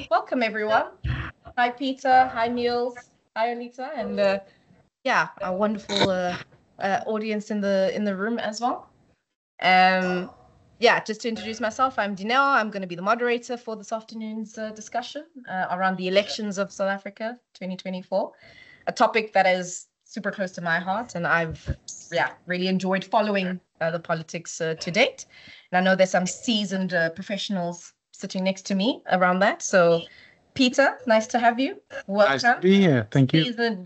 Welcome everyone. Hi Peter, hi Niels, hi Alita, and a wonderful audience in the room as well. Just to introduce myself, I'm Dinelle. I'm going to be the moderator for this afternoon's discussion around the elections of South Africa 2024, a topic that is super close to my heart, and I've really enjoyed following the politics to date. And I know there's some seasoned professionals sitting next to me around that. So, Peter, nice to have you. Welcome. Nice to be here. Thank you. Seasoned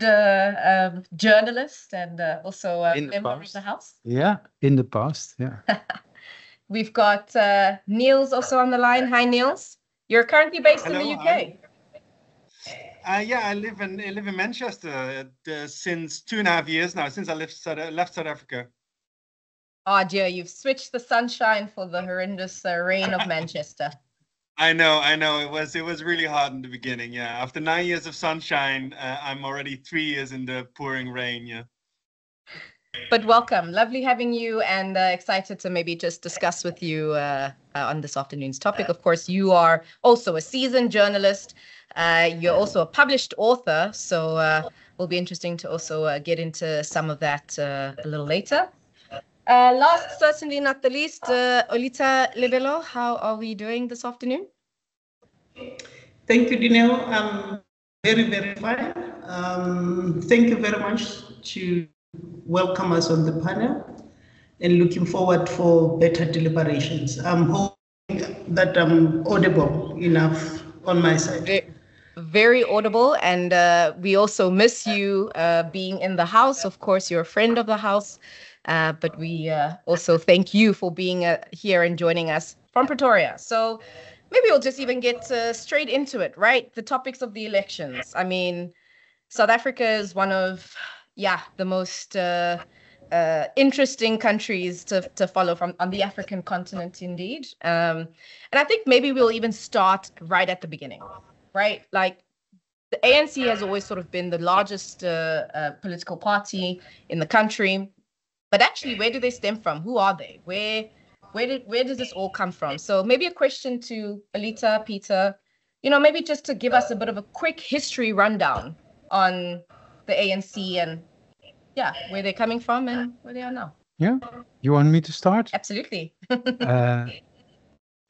journalist and also a member of the House. Yeah, in the past. Yeah. We've got Niels also on the line. Hi, Niels. You're currently based in the UK. I live in Manchester since 2.5 years now, since I left South Africa. Oh dear, you've switched the sunshine for the horrendous rain of Manchester. I know. It was really hard in the beginning. Yeah, after 9 years of sunshine, I'm already 3 years in the pouring rain. Yeah. But welcome, lovely having you, and excited to maybe just discuss with you on this afternoon's topic. Of course, you are also a seasoned journalist. You're also a published author, so will be interesting to also get into some of that a little later. Last, certainly not the least, Olita Lebelo, how are we doing this afternoon? Thank you, Dinelle. I'm very, very fine. Thank you very much to welcome us on the panel, and looking forward for better deliberations. I'm hoping that I'm audible enough on my side. Very audible, and we also miss you being in the House. Of course, you're a friend of the House, but we also thank you for being here and joining us from Pretoria. So maybe we'll just even get straight into it, right? The topics of the elections. I mean, South Africa is one of the most interesting countries to follow on the African continent, indeed. And I think maybe we'll even start right at the beginning, right? Like, the ANC has always sort of been the largest political party in the country. But actually, where do they stem from? Who are they? Where does this all come from? So maybe a question to Alita, Peter, maybe just to give us a bit of a quick history rundown on the ANC and where they're coming from and where they are now. Yeah, you want me to start? Absolutely.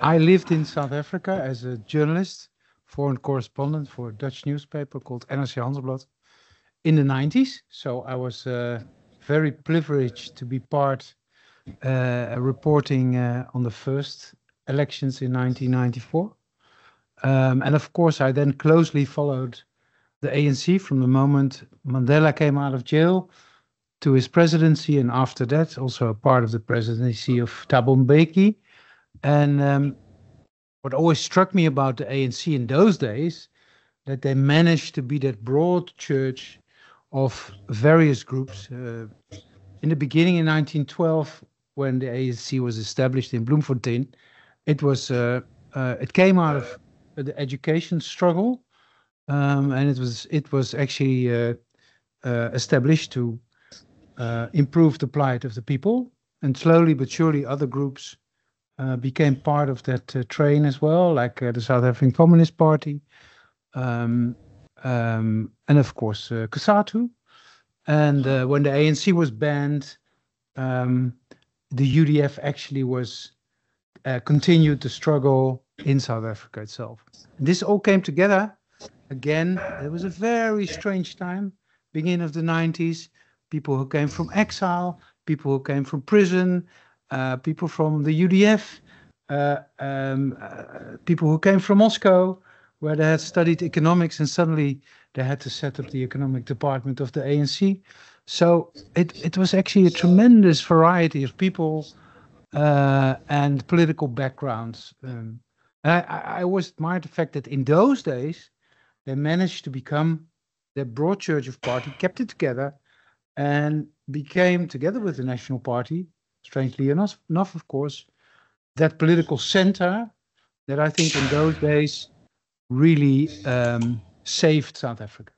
I lived in South Africa as a journalist, foreign correspondent for a Dutch newspaper called NRC Handelsblad in the 90s. So I was very privileged to be part reporting on the first elections in 1994. And of course, I then closely followed the ANC from the moment Mandela came out of jail to his presidency, and after that also a part of the presidency of Thabo Mbeki. And what always struck me about the ANC in those days, that they managed to be that broad church of various groups. In the beginning, in 1912, when the ANC was established in Bloemfontein, it came out of the education struggle, and it was actually established to improve the plight of the people. And slowly but surely, other groups became part of that train as well, like the South African Communist Party, and of course COSATU. And when the ANC was banned, the UDF actually continued the struggle in South Africa itself. And this all came together. Again, it was a very strange time, beginning of the 90s. People who came from exile, people who came from prison, people from the UDF, people who came from Moscow, where they had studied economics, and suddenly they had to set up the economic department of the ANC. So it was actually a tremendous variety of people and political backgrounds. I always admired the fact that in those days, they managed to become the broad church of party, kept it together, and became, together with the National Party, strangely enough, of course, that political center that I think in those days really saved South Africa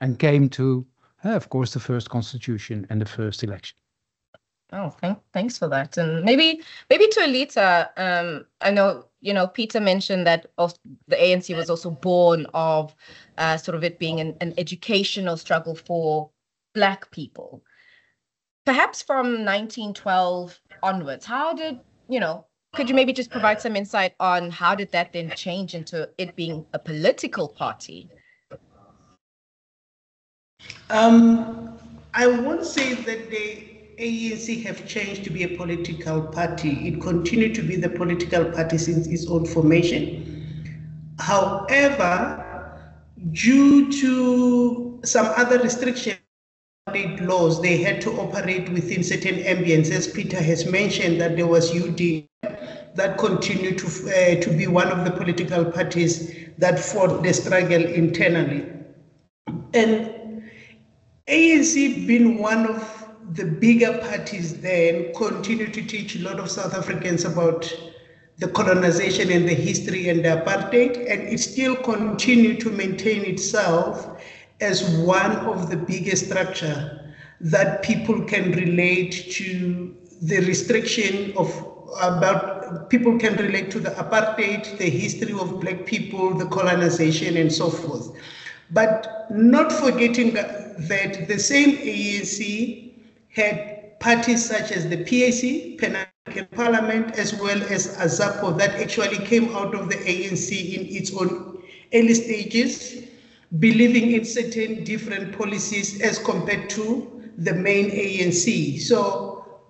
and came to, of course, the first constitution and the first election. Oh, thanks for that. And maybe to Alita, I know, Peter mentioned that the ANC was also born of sort of it being an educational struggle for Black people. Perhaps from 1912 onwards, how did, could you maybe just provide some insight on how did that then change into it being a political party? I won't say that the ANC have changed to be a political party. It continued to be the political party since its own formation. However, due to some other restrictions, laws, they had to operate within certain ambience. As Peter has mentioned, that there was UD that continued to be one of the political parties that fought the struggle internally. And ANC, being one of the bigger parties then, continued to teach a lot of South Africans about the colonization and the history and the apartheid, and it still continued to maintain itself as one of the biggest structure that people can relate to the restriction of people can relate to the apartheid, the history of Black people, the colonization, and so forth. But not forgetting that the same ANC had parties such as the PAC, Pan-African Parliament, as well as AZAPO, that actually came out of the ANC in its own early stages, believing in certain different policies as compared to the main ANC. So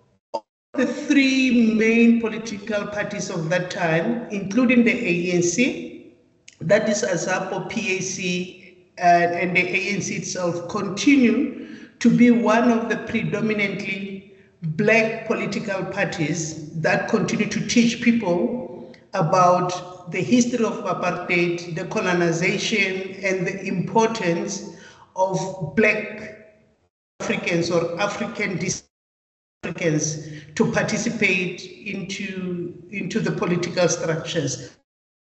the three main political parties of that time, including the ANC, that is AZAPO, PAC, and the ANC itself, continue to be one of the predominantly Black political parties that continue to teach people about the history of apartheid, the colonization, and the importance of Black Africans or African Africans to participate into the political structures,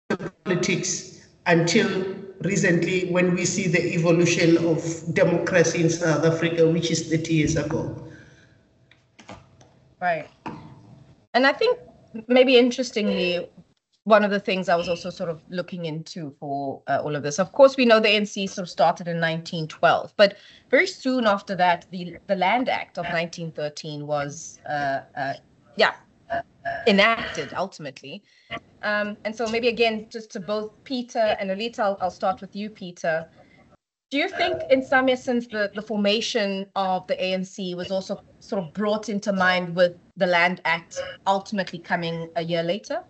the politics, until recently when we see the evolution of democracy in South Africa, which is 30 years ago. Right. And I think maybe interestingly, one of the things I was also sort of looking into for all of this, of course, we know the ANC sort of started in 1912, but very soon after that, the Land Act of 1913 was, enacted ultimately. And so maybe again, just to both Peter and Alita, I'll start with you, Peter. Do you think in some essence the formation of the ANC was also sort of brought into mind with the Land Act ultimately coming a year later?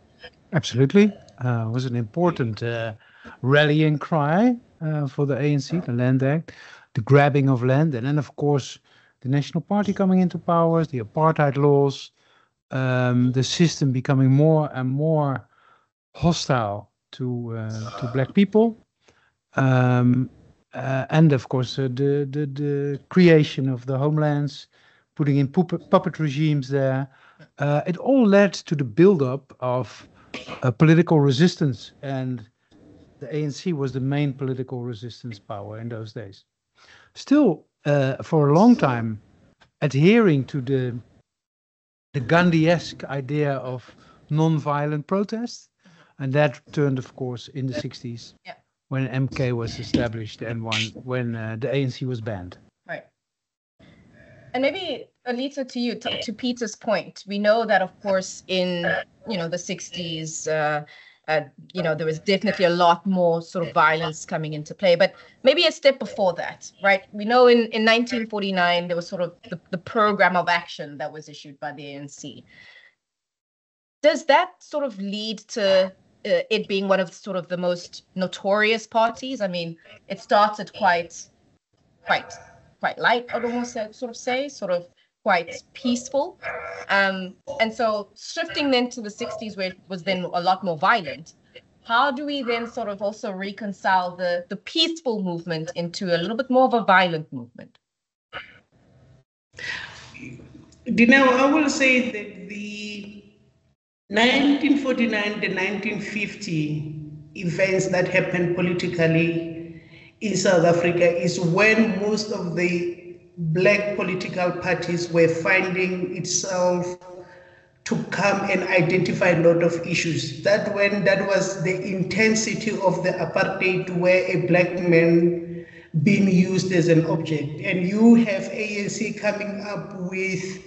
Absolutely. It was an important rallying cry for the ANC, the Land Act, the grabbing of land, and then, of course, the National Party coming into power, the apartheid laws, the system becoming more and more hostile to Black people, and, of course, the creation of the homelands, putting in puppet regimes there. It all led to the build-up of political resistance, and the ANC was the main political resistance power in those days. Still, for a long time, adhering to the Gandhi-esque idea of non-violent protest, and that turned, of course, in the 60s, when MK was established and when the ANC was banned. Right. And maybe, Alita, to you, to Peter's point, we know that, of course, in the 60s, there was definitely a lot more sort of violence coming into play. But maybe a step before that, right? We know in 1949, there was sort of the program of action that was issued by the ANC. Does that sort of lead to it being one of sort of the most notorious parties? I mean, it started quite light, I'd almost sort of say, sort of quite peaceful. And so shifting then to the 60s, where it was then a lot more violent, how do we then sort of also reconcile the peaceful movement into a little bit more of a violent movement? Dineo, I will say that the 1949 to 1950 events that happened politically in South Africa is when most of the Black political parties were finding itself to come and identify a lot of issues. That was the intensity of the apartheid, where a Black man being used as an object. And you have ANC coming up with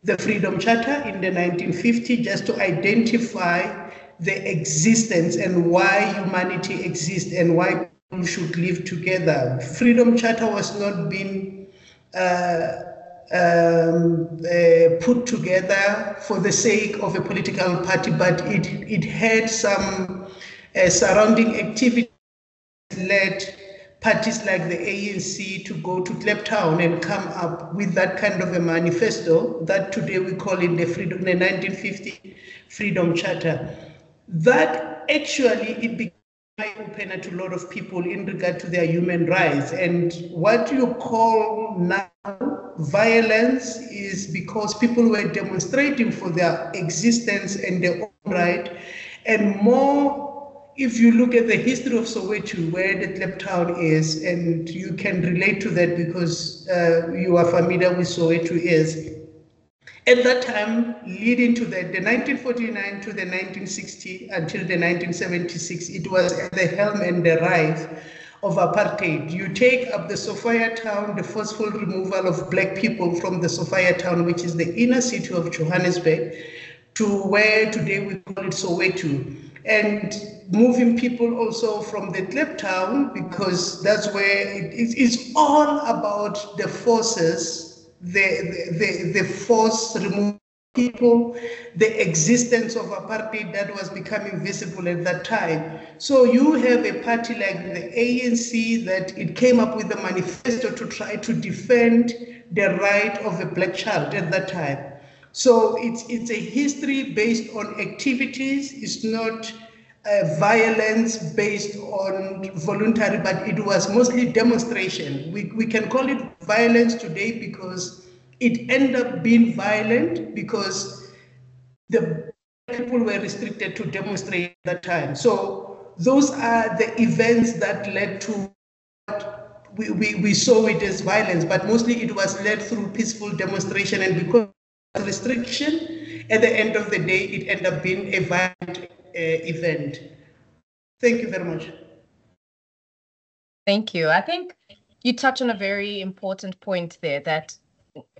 the Freedom Charter in the 1950s just to identify the existence and why humanity exists and why people should live together. Freedom Charter was not being put together for the sake of a political party, but it had some surrounding activities that led parties like the ANC to go to Cape Town and come up with that kind of a manifesto that today we call it the 1950 Freedom Charter. That actually, it became eye-opener to a lot of people in regard to their human rights. And what you call now violence is because people were demonstrating for their existence and their own right. And more, if you look at the history of Soweto, where the Cape Town is, and you can relate to that because you are familiar with Soweto is. At that time, leading to the 1949 to the 1960 until the 1976, it was at the helm and the rise of apartheid. You take up the Sophia town, the forceful removal of Black people from the Sophia town, which is the inner city of Johannesburg, to where today we call it Soweto. And moving people also from the Cape Town, because that's where it's all about the forces, the force removing people, the existence of apartheid that was becoming visible at that time. So you have a party like the ANC that it came up with a manifesto to try to defend the right of a Black child at that time. So it's a history based on activities. It's not violence based on voluntary, but it was mostly demonstration. We can call it violence today because it ended up being violent because the people were restricted to demonstrate at that time. So those are the events that led to what we saw it as violence, but mostly it was led through peaceful demonstration, and because of restriction, at the end of the day, it ended up being a violent event. Thank you very much. Thank you. I think you touch on a very important point there, that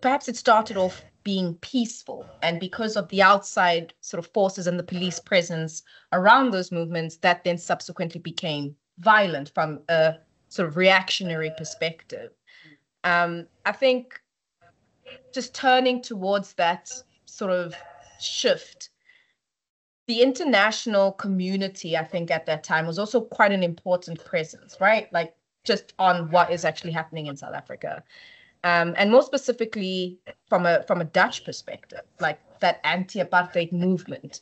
perhaps it started off being peaceful, and because of the outside sort of forces and the police presence around those movements, that then subsequently became violent from a sort of reactionary perspective. I think just turning towards that sort of shift, the international community, I think at that time was also quite an important presence, right? Like just on what is actually happening in South Africa. And more specifically from a Dutch perspective, like that anti-apartheid movement.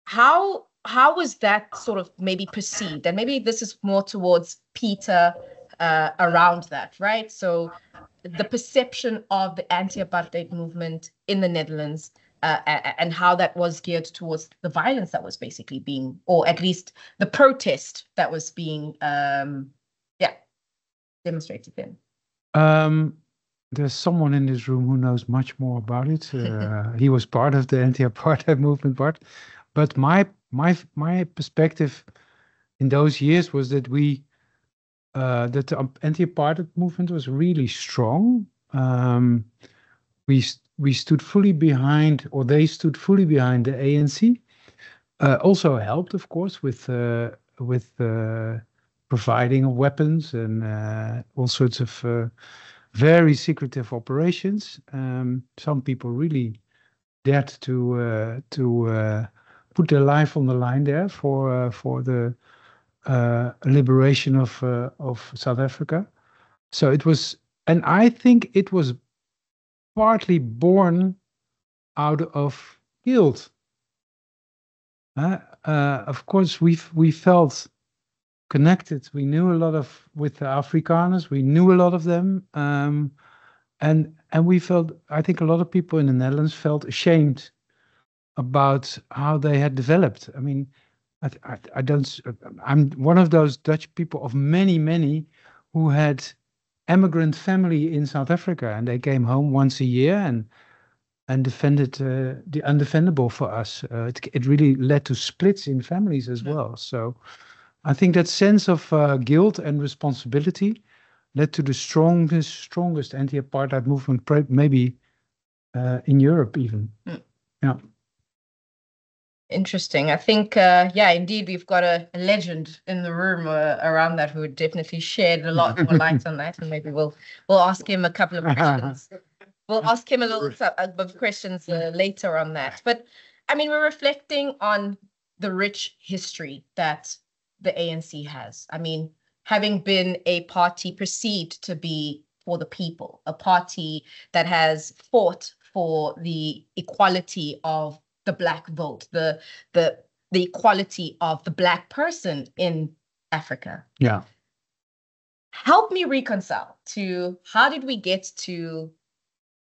How was that sort of maybe perceived? And maybe this is more towards Peter around that, right? So the perception of the anti-apartheid movement in the Netherlands, and how that was geared towards the violence that was basically being, or at least the protest that was being, demonstrated in. There's someone in this room who knows much more about it. He was part of the anti-apartheid movement part, but my perspective in those years was that that the anti-apartheid movement was really strong. We stood fully behind, or they stood fully behind the ANC. Also helped, of course, with providing weapons and all sorts of very secretive operations. Some people really dared to put their life on the line there for the liberation of South Africa. So it was, and I think it was partly born out of guilt. Of course, we felt connected. We knew a lot with the Afrikaners. We knew a lot of them, and we felt. I think a lot of people in the Netherlands felt ashamed about how they had developed. I mean, I don't. I'm one of those Dutch people of many who had immigrant family in South Africa, and they came home once a year and defended the undefendable for us. It really led to splits in families as well. So I think that sense of guilt and responsibility led to the strongest anti-apartheid movement, maybe in Europe even. Yeah. Interesting. I think, yeah, indeed, we've got a legend in the room around that who would definitely shed a lot more light on that, and maybe we'll ask him a couple of questions. We'll ask him a little of questions later on that. But I mean, we're reflecting on the rich history that the ANC has. I mean, having been a party perceived to be for the people, a party that has fought for the equality of the Black vote, the equality of the Black person in Africa. Yeah. Help me reconcile to how did we get to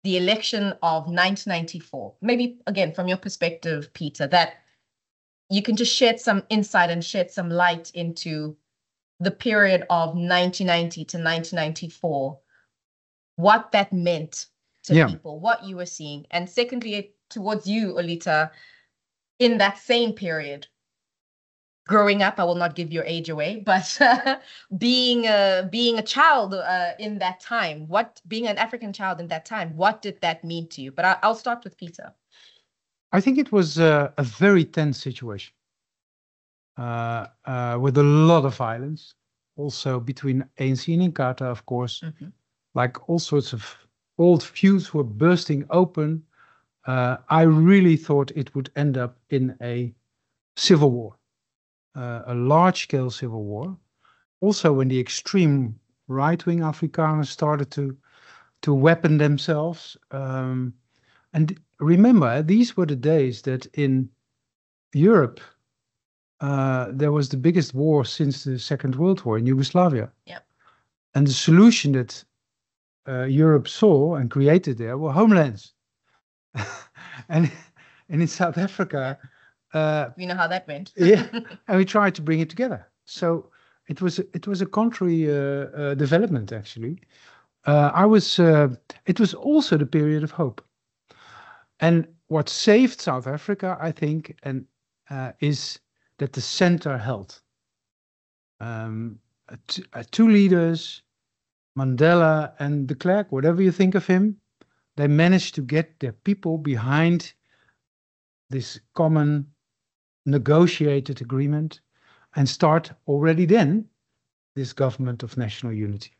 the election of 1994? Maybe, again, from your perspective, Peter, that you can just shed some insight and shed some light into the period of 1990 to 1994, what that meant to people, what you were seeing. And secondly, towards you, Olita, in that same period, growing up, I will not give your age away, but being a child in that time, being an African child in that time, what did that mean to you? But I'll start with Peter. I think it was a very tense situation with a lot of violence, also between ANC and Inkatha, of course. Like all sorts of old feuds were bursting open. I really thought it would end up in a civil war, a large-scale civil war. Also, when the extreme right-wing Afrikaners started to weapon themselves. And remember, these were the days that in Europe, there was the biggest war since the Second World War in Yugoslavia. Yep. And the solution that Europe saw and created there were homelands. and in South Africa, we know how that went. yeah, and we tried to bring it together. So it was a contrary development, actually. It was also the period of hope. And what saved South Africa, I think, and is that the center held. Two leaders, Mandela and de Klerk, whatever you think of him, they managed to get their people behind this common negotiated agreement and start already then this government of national unity.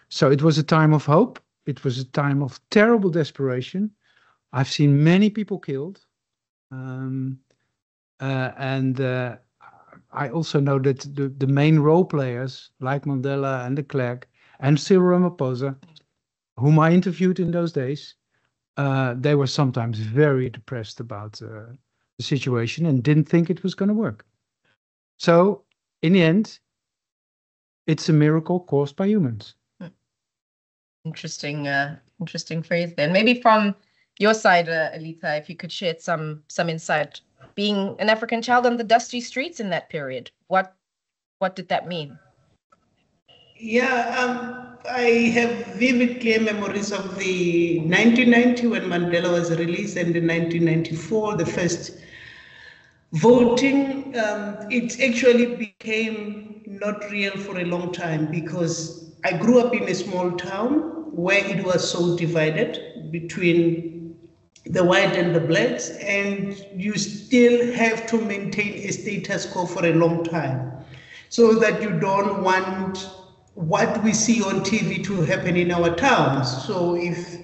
So it was a time of hope. It was a time of terrible desperation. I've seen many people killed. I also know that the main role players like Mandela and de Klerk and Cyril Ramaphosa, whom I interviewed in those days, they were sometimes very depressed about the situation and didn't think it was going to work. So in the end, it's a miracle caused by humans. Interesting phrase then. Maybe from your side, Alita, if you could share some insight. Being an African child on the dusty streets in that period, what did that mean? Yeah, I have vivid clear memories of the 1990 when Mandela was released, and in 1994, the first voting. It actually became not real for a long time because I grew up in a small town where it was so divided between the white and the blacks, and you still have to maintain a status quo for a long time so that you don't want what we see on TV to happen in our towns. So if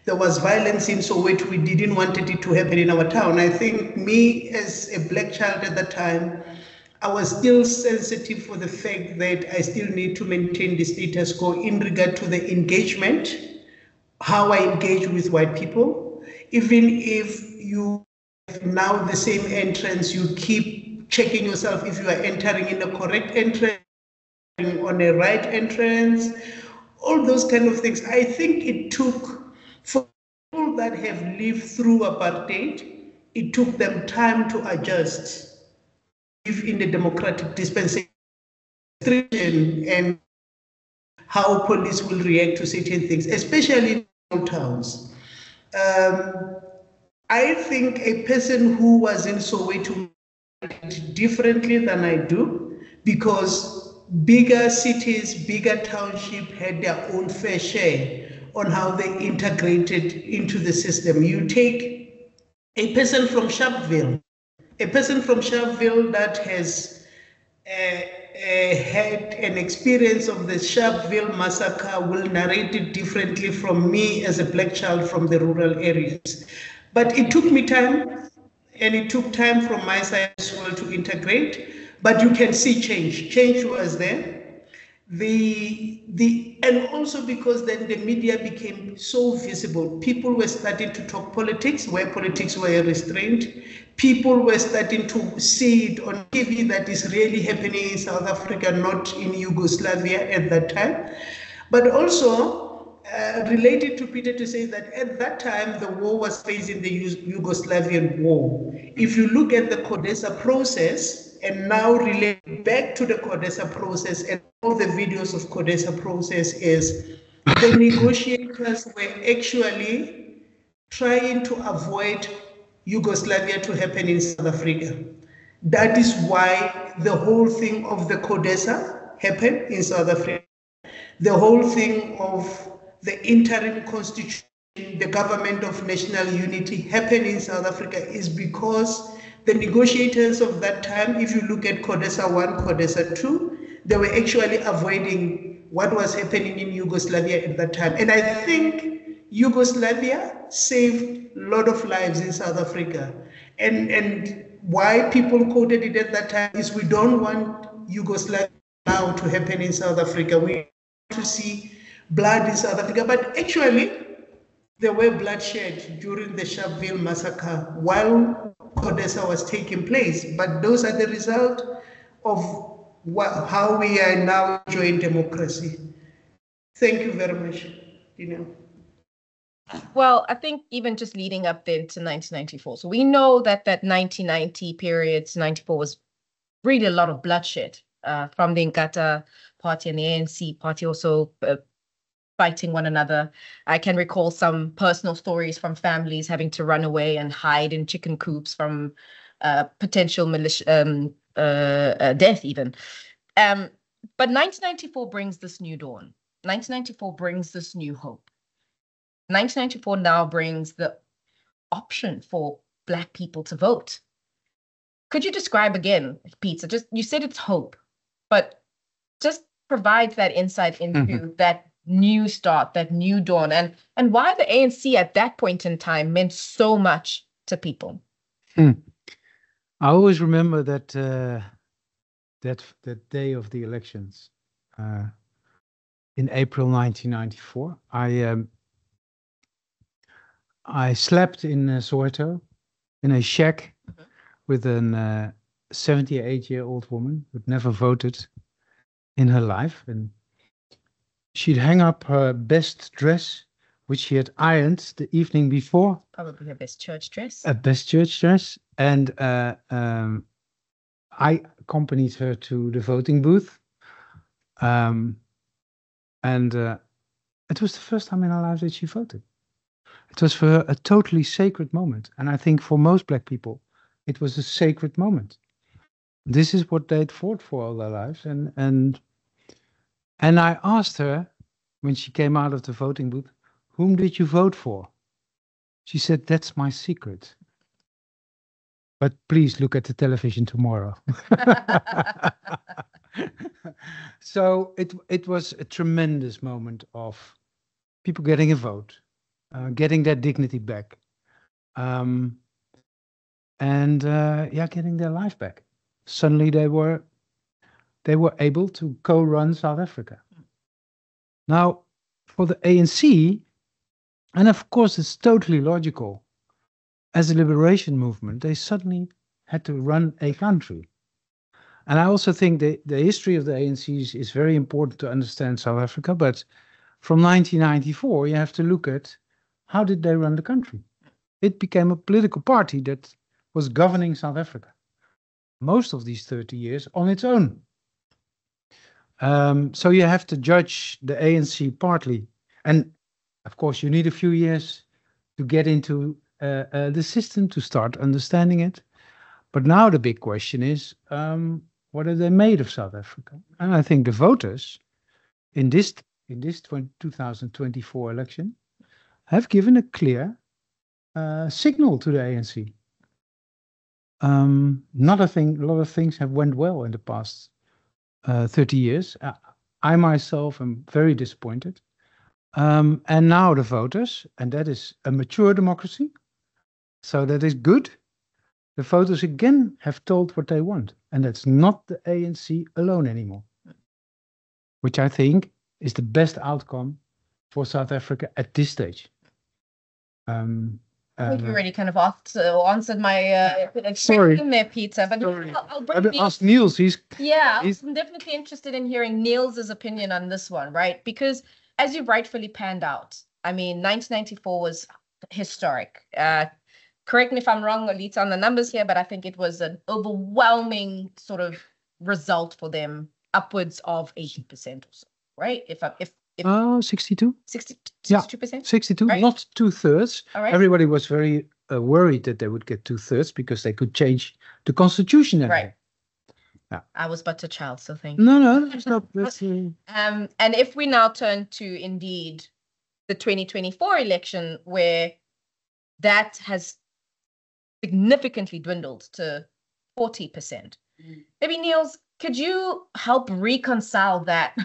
there was violence in Soweto, we didn't want it to happen in our town. I think me as a black child at that time, I was still sensitive for the fact that I still need to maintain the status quo in regard to the engagement, how I engage with white people. Even if you have now the same entrance, you keep checking yourself if you are entering in the correct entrance, on a right entrance, all those kind of things. I think it took, for people that have lived through apartheid, it took them time to adjust. Live in the democratic dispensation and how police will react to certain things, especially in small towns. I think a person who was in Soweto acted differently than I do, because bigger cities, bigger townships had their own fair share on how they integrated into the system. You take a person from Sharpeville that has had an experience of the Sharpeville massacre will narrate it differently from me as a black child from the rural areas. But it took me time, and it took time from my side as well to integrate, but you can see change. Change was there. And also because then the media became so visible. People were starting to talk politics where politics were restrained. People were starting to see it on TV that is really happening in South Africa, not in Yugoslavia at that time. But also, related to Peter to say that at that time, the war was facing the Yugoslavian war. If you look at the CODESA process and now relate back to the CODESA process and all the videos of CODESA process is the negotiators were actually trying to avoid Yugoslavia to happen in South Africa. That is why the whole thing of the CODESA happened in South Africa. The whole thing of the interim constitution, the government of national unity happened in South Africa is because the negotiators of that time, if you look at CODESA 1, CODESA 2, they were actually avoiding what was happening in Yugoslavia at that time. And I think Yugoslavia saved a lot of lives in South Africa. And why people quoted it at that time is we don't want Yugoslavia now to happen in South Africa. We want to see blood in South Africa, but actually there were bloodshed during the Sharpeville massacre while CODESA was taking place. But those are the result of how we are now enjoying democracy. Thank you very much, Dina. Well, I think even just leading up then to 1994. So we know that 1990 period to 94 was really a lot of bloodshed from the Inkatha party and the ANC party also fighting one another. I can recall some personal stories from families having to run away and hide in chicken coops from potential death even. But 1994 brings this new dawn. 1994 brings this new hope. 1994 now brings the option for Black people to vote. Could you describe again, Peter, you said it's hope, but just provide that insight into that new start, that new dawn, and why the ANC at that point in time meant so much to people. I always remember that day of the elections in April 1994. I slept in Soweto in a shack with a 78-year-old woman who'd never voted in her life, and she'd hang up her best dress, which she had ironed the evening before. Probably her best church dress. A best church dress. And I accompanied her to the voting booth. And it was the first time in her life that she voted. It was for her a totally sacred moment. And I think for most Black people, it was a sacred moment. This is what they'd fought for all their lives. And I asked her, when she came out of the voting booth, whom did you vote for? She said, that's my secret. But please look at the television tomorrow. So it was a tremendous moment of people getting a vote, getting their dignity back, and getting their life back. Suddenly they were able to co-run South Africa. Now, for the ANC, and of course it's totally logical, as a liberation movement, they suddenly had to run a country. And I also think the history of the ANC is very important to understand South Africa, but from 1994, you have to look at how did they run the country. It became a political party that was governing South Africa most of these 30 years on its own. So you have to judge the ANC partly. And of course, you need a few years to get into the system, to start understanding it. But now the big question is, what are they made of South Africa? And I think the voters in this 2024 election have given a clear signal to the ANC. A lot of things have went well in the past 30 years. I myself am very disappointed. And now the voters, and that is a mature democracy, so that is good. The voters again have told what they want, and that's not the ANC alone anymore, which I think is the best outcome for South Africa at this stage. I think you already kind of answered my question there, Peter. But I'll bring Niels. Ask Niels. I'm definitely interested in hearing Niels' opinion on this one, right? Because as you rightfully panned out, I mean, 1994 was historic. Correct me if I'm wrong, Alita, on the numbers here, but I think it was an overwhelming sort of result for them, upwards of 80% or so, right? 62? 62%? 62, right? Not 2/3. All right. Everybody was very worried that they would get 2/3 because they could change the constitution. Right. Yeah. I was but a child, so thank you. No, that's not. And if we now turn to indeed the 2024 election, where that has significantly dwindled to 40%. Maybe Niels, could you help reconcile that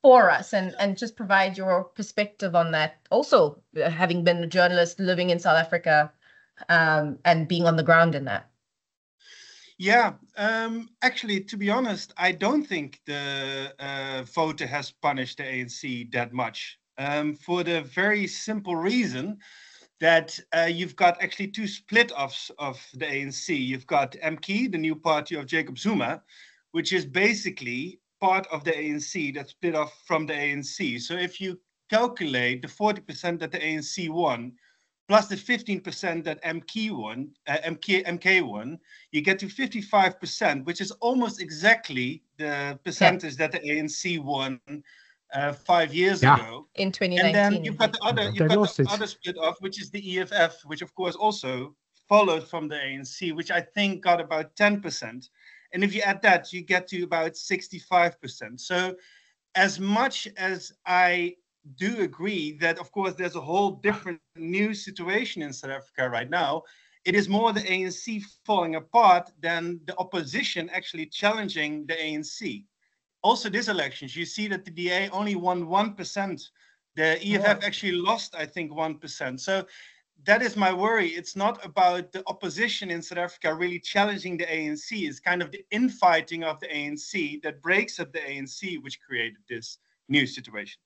for us and just provide your perspective on that? Also, having been a journalist living in South Africa and being on the ground in that. Yeah, actually, to be honest, I don't think the voter has punished the ANC that much, for the very simple reason that you've got actually two split-offs of the ANC. You've got MK, the new party of Jacob Zuma, which is basically part of the ANC that split off from the ANC. So if you calculate the 40% that the ANC won, plus the 15% that MK won, you get to 55%, which is almost exactly the percentage that the ANC won 5 years ago. In 2019. And then you've got the other split off, which is the EFF, which of course also followed from the ANC, which I think got about 10%. And if you add that, you get to about 65%. So as much as I do agree that, of course, there's a whole different new situation in South Africa right now, it is more the ANC falling apart than the opposition actually challenging the ANC. Also, this elections, you see that the DA only won 1%. The EFF actually lost, I think, 1%. So that is my worry. It's not about the opposition in South Africa really challenging the ANC. It's kind of the infighting of the ANC that breaks up the ANC, which created this new situation.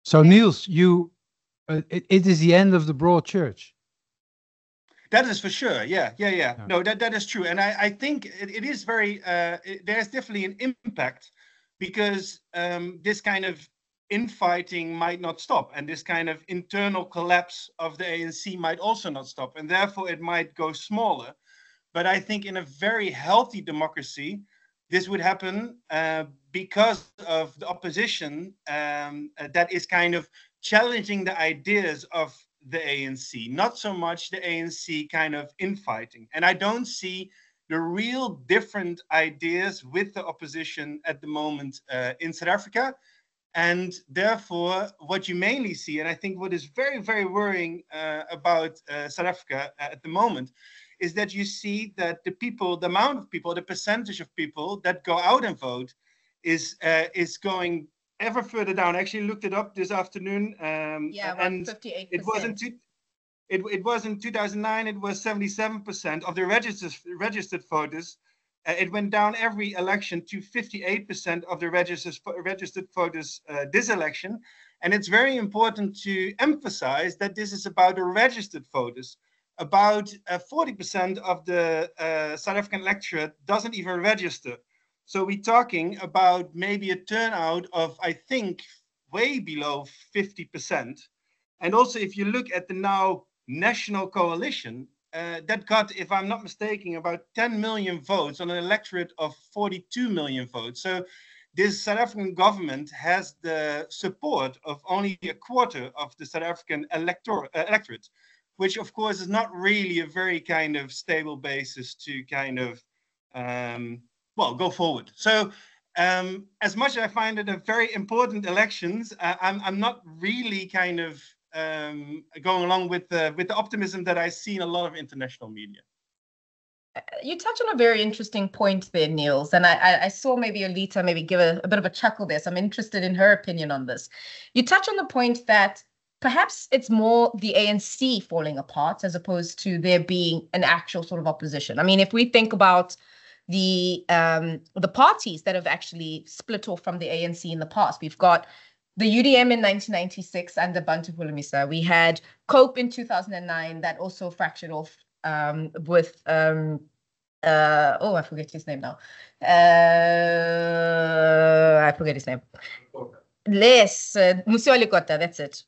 So, Niels, it is the end of the broad church. That is for sure. Yeah. No, that is true. And I think it is very, there's definitely an impact, because this kind of infighting might not stop, and this kind of internal collapse of the ANC might also not stop, and therefore it might go smaller. But I think in a very healthy democracy, this would happen because of the opposition that is kind of challenging the ideas of the ANC, not so much the ANC kind of infighting. And I don't see the real different ideas with the opposition at the moment in South Africa. And therefore, what you mainly see, and I think what is very, very worrying about South Africa at the moment, is that you see that the amount of people, the percentage of people that go out and vote is going ever further down. I actually looked it up this afternoon. And 58%. It was in 2009, it was 77% of the registered voters. It went down every election to 58% of the registered voters this election. And it's very important to emphasize that this is about the registered voters. About 40% of the South African electorate doesn't even register. So we're talking about maybe a turnout of, I think, way below 50%. And also, if you look at the now national coalition, that got, if I'm not mistaken, about 10 million votes on an electorate of 42 million votes. So this South African government has the support of only a quarter of the South African electorate, which of course is not really a very kind of stable basis to kind of, go forward. So as much as I find it a very important elections, I'm not really kind of going along with the optimism that I see in a lot of international media. You touch on a very interesting point there, Niels, and I saw maybe Alita maybe give a bit of a chuckle there, so I'm interested in her opinion on this. You touch on the point that perhaps it's more the ANC falling apart as opposed to there being an actual sort of opposition. I mean, if we think about the parties that have actually split off from the ANC in the past, we've got the UDM in 1996 under Bantu Pulumisa. We had COPE in 2009 that also fractured off with I forget his name now. I forget his name. Yes, Musiwa Lekota, that's it.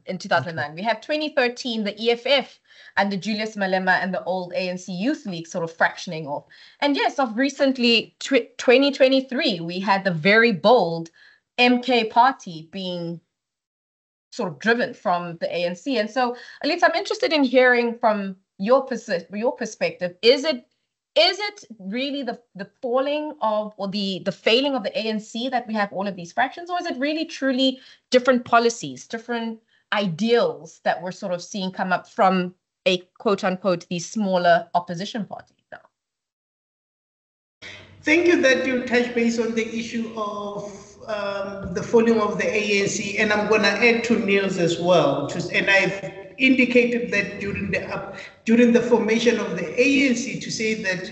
In 2009. We have 2013, the EFF under Julius Malema and the old ANC Youth League sort of fractioning off. And yes, of recently, 2023, we had the very bold MK party being sort of driven from the ANC. And so, Alita, I'm interested in hearing from your perspective. Is it really the falling of, or the failing of the ANC that we have all of these fractions, or is it really truly different policies, different ideals that we're sort of seeing come up from a quote unquote these smaller opposition parties now? Thank you that you touch base on the issue of the falling of the ANC, and I'm going to add to Niels as well. And I've indicated that during the formation of the ANC, to say that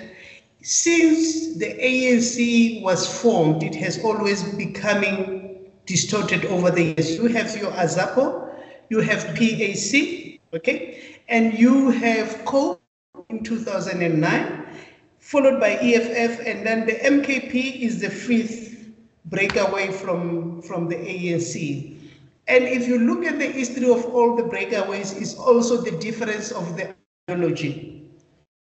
since the ANC was formed, it has always becoming distorted over the years. You have your AZAPO, you have PAC, okay, and you have COPE in 2009, followed by EFF, and then the MKP is the fifth breakaway from the ANC. And if you look at the history of all the breakaways, is also the difference of the ideology.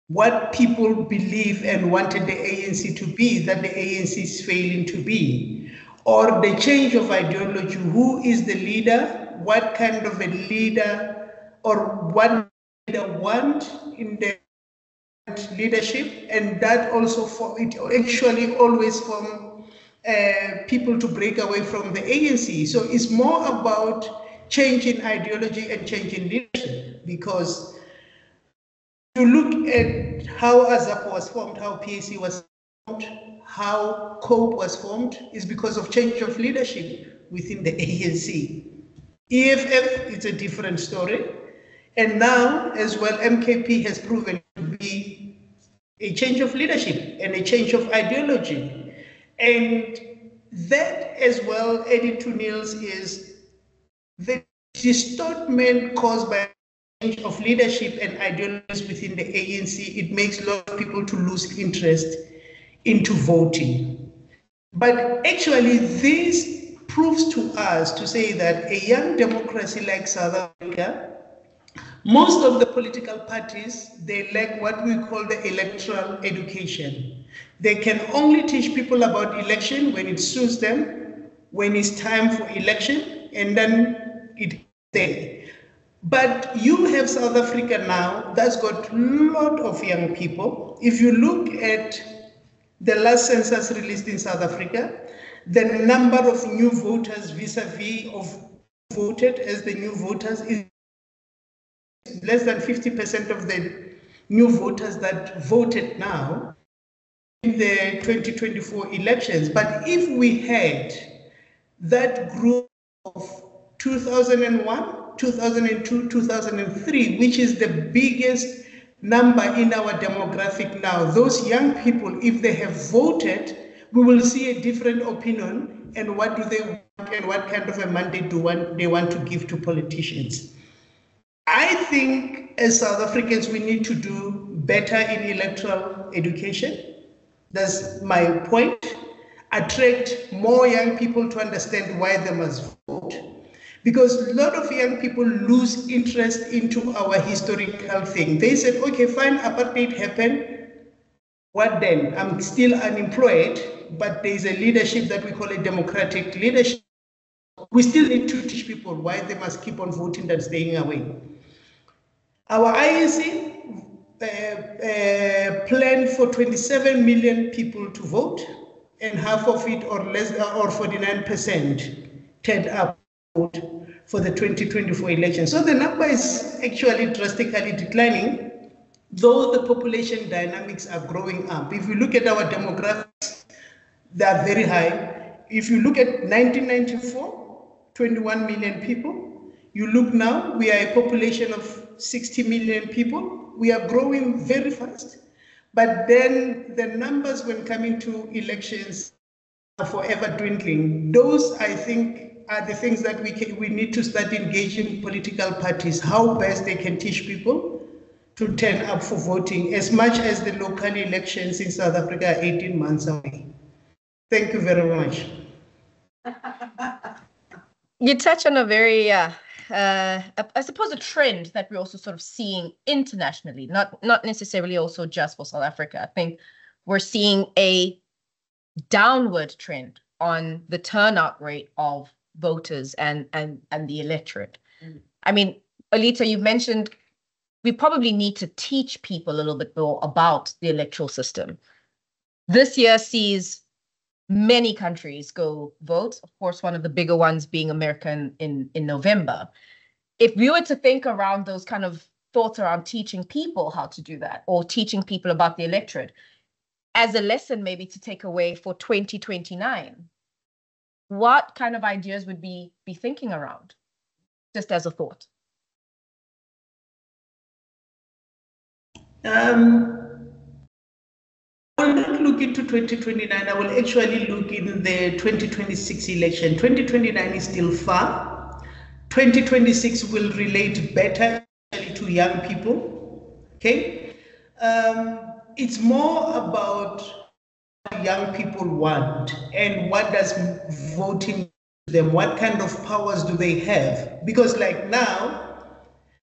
What people believe and wanted the ANC to be, that the ANC is failing to be. Or the change of ideology, who is the leader, what kind of a leader, or what leader want in the leadership, and that also it actually always from people to break away from the ANC. So it's more about changing ideology and changing leadership, because you look at how AZAPO was formed, how PAC was formed, how COPE was formed, is because of change of leadership within the ANC. EFF is a different story. And now, as well, MKP has proven to be a change of leadership and a change of ideology. And that as well, added to Niels, is the distortment caused by change of leadership and ideologies within the ANC. It makes a lot of people to lose interest into voting. But actually, this proves to us to say that a young democracy like South Africa, most of the political parties, they lack what we call the electoral education. They can only teach people about election when it suits them, when it's time for election, and then it's there. But you have South Africa now that's got a lot of young people. If you look at the last census released in South Africa, the number of new voters vis-a-vis of voted as the new voters is less than 50% of the new voters that voted now in the 2024 elections. But if we had that group of 2001, 2002, 2003, which is the biggest number in our demographic now, those young people, if they have voted, we will see a different opinion and what do they want and what kind of a mandate they want to give to politicians. I think as South Africans, we need to do better in electoral education. That's my point. Attract more young people to understand why they must vote. Because a lot of young people lose interest into our historical thing. They said, okay, fine, apartheid happened. What then? I'm still unemployed. but there's a leadership that we call a democratic leadership. We still need to teach people why they must keep on voting than staying away. Our IEC planned for 27 million people to vote, and half of it or less, or 49%, turned up for the 2024 election. So the number is actually drastically declining, though the population dynamics are growing up. If you look at our demographics, they are very high. If you look at 1994, 21 million people. You look now, we are a population of 60 million people. We are growing very fast. But then the numbers when coming to elections are forever dwindling. Those, I think, are the things that we need to start engaging political parties, how best they can teach people to turn up for voting, as much as the local elections in South Africa are 18 months away. Thank you very much. You touch on a very, I suppose, a trend that we're also sort of seeing internationally, not necessarily also just for South Africa. I think we're seeing a downward trend on the turnout rate of voters and the electorate. I mean, Alita, you've mentioned we probably need to teach people a little bit more about the electoral system. This year sees many countries go vote. Of course, one of the bigger ones being America in November. If we were to think around those kind of thoughts around teaching people how to do that, or teaching people about the electorate as a lesson maybe to take away for 2029, what kind of ideas would we be thinking around, just as a thought? I will not look into 2029. I will actually look in the 2026 election. 2029 is still far. 2026 will relate better to young people. Okay, it's more about what young people want and what does voting them. What kind of powers do they have? Because like now,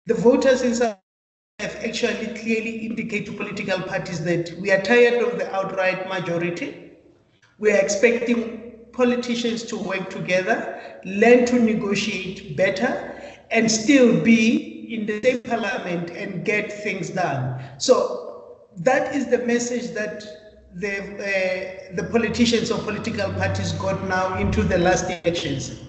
the voters in South have actually clearly indicated to political parties that we are tired of the outright majority. We are expecting politicians to work together, learn to negotiate better, and still be in the same parliament and get things done. So that is the message that the politicians or political parties got now into the last elections.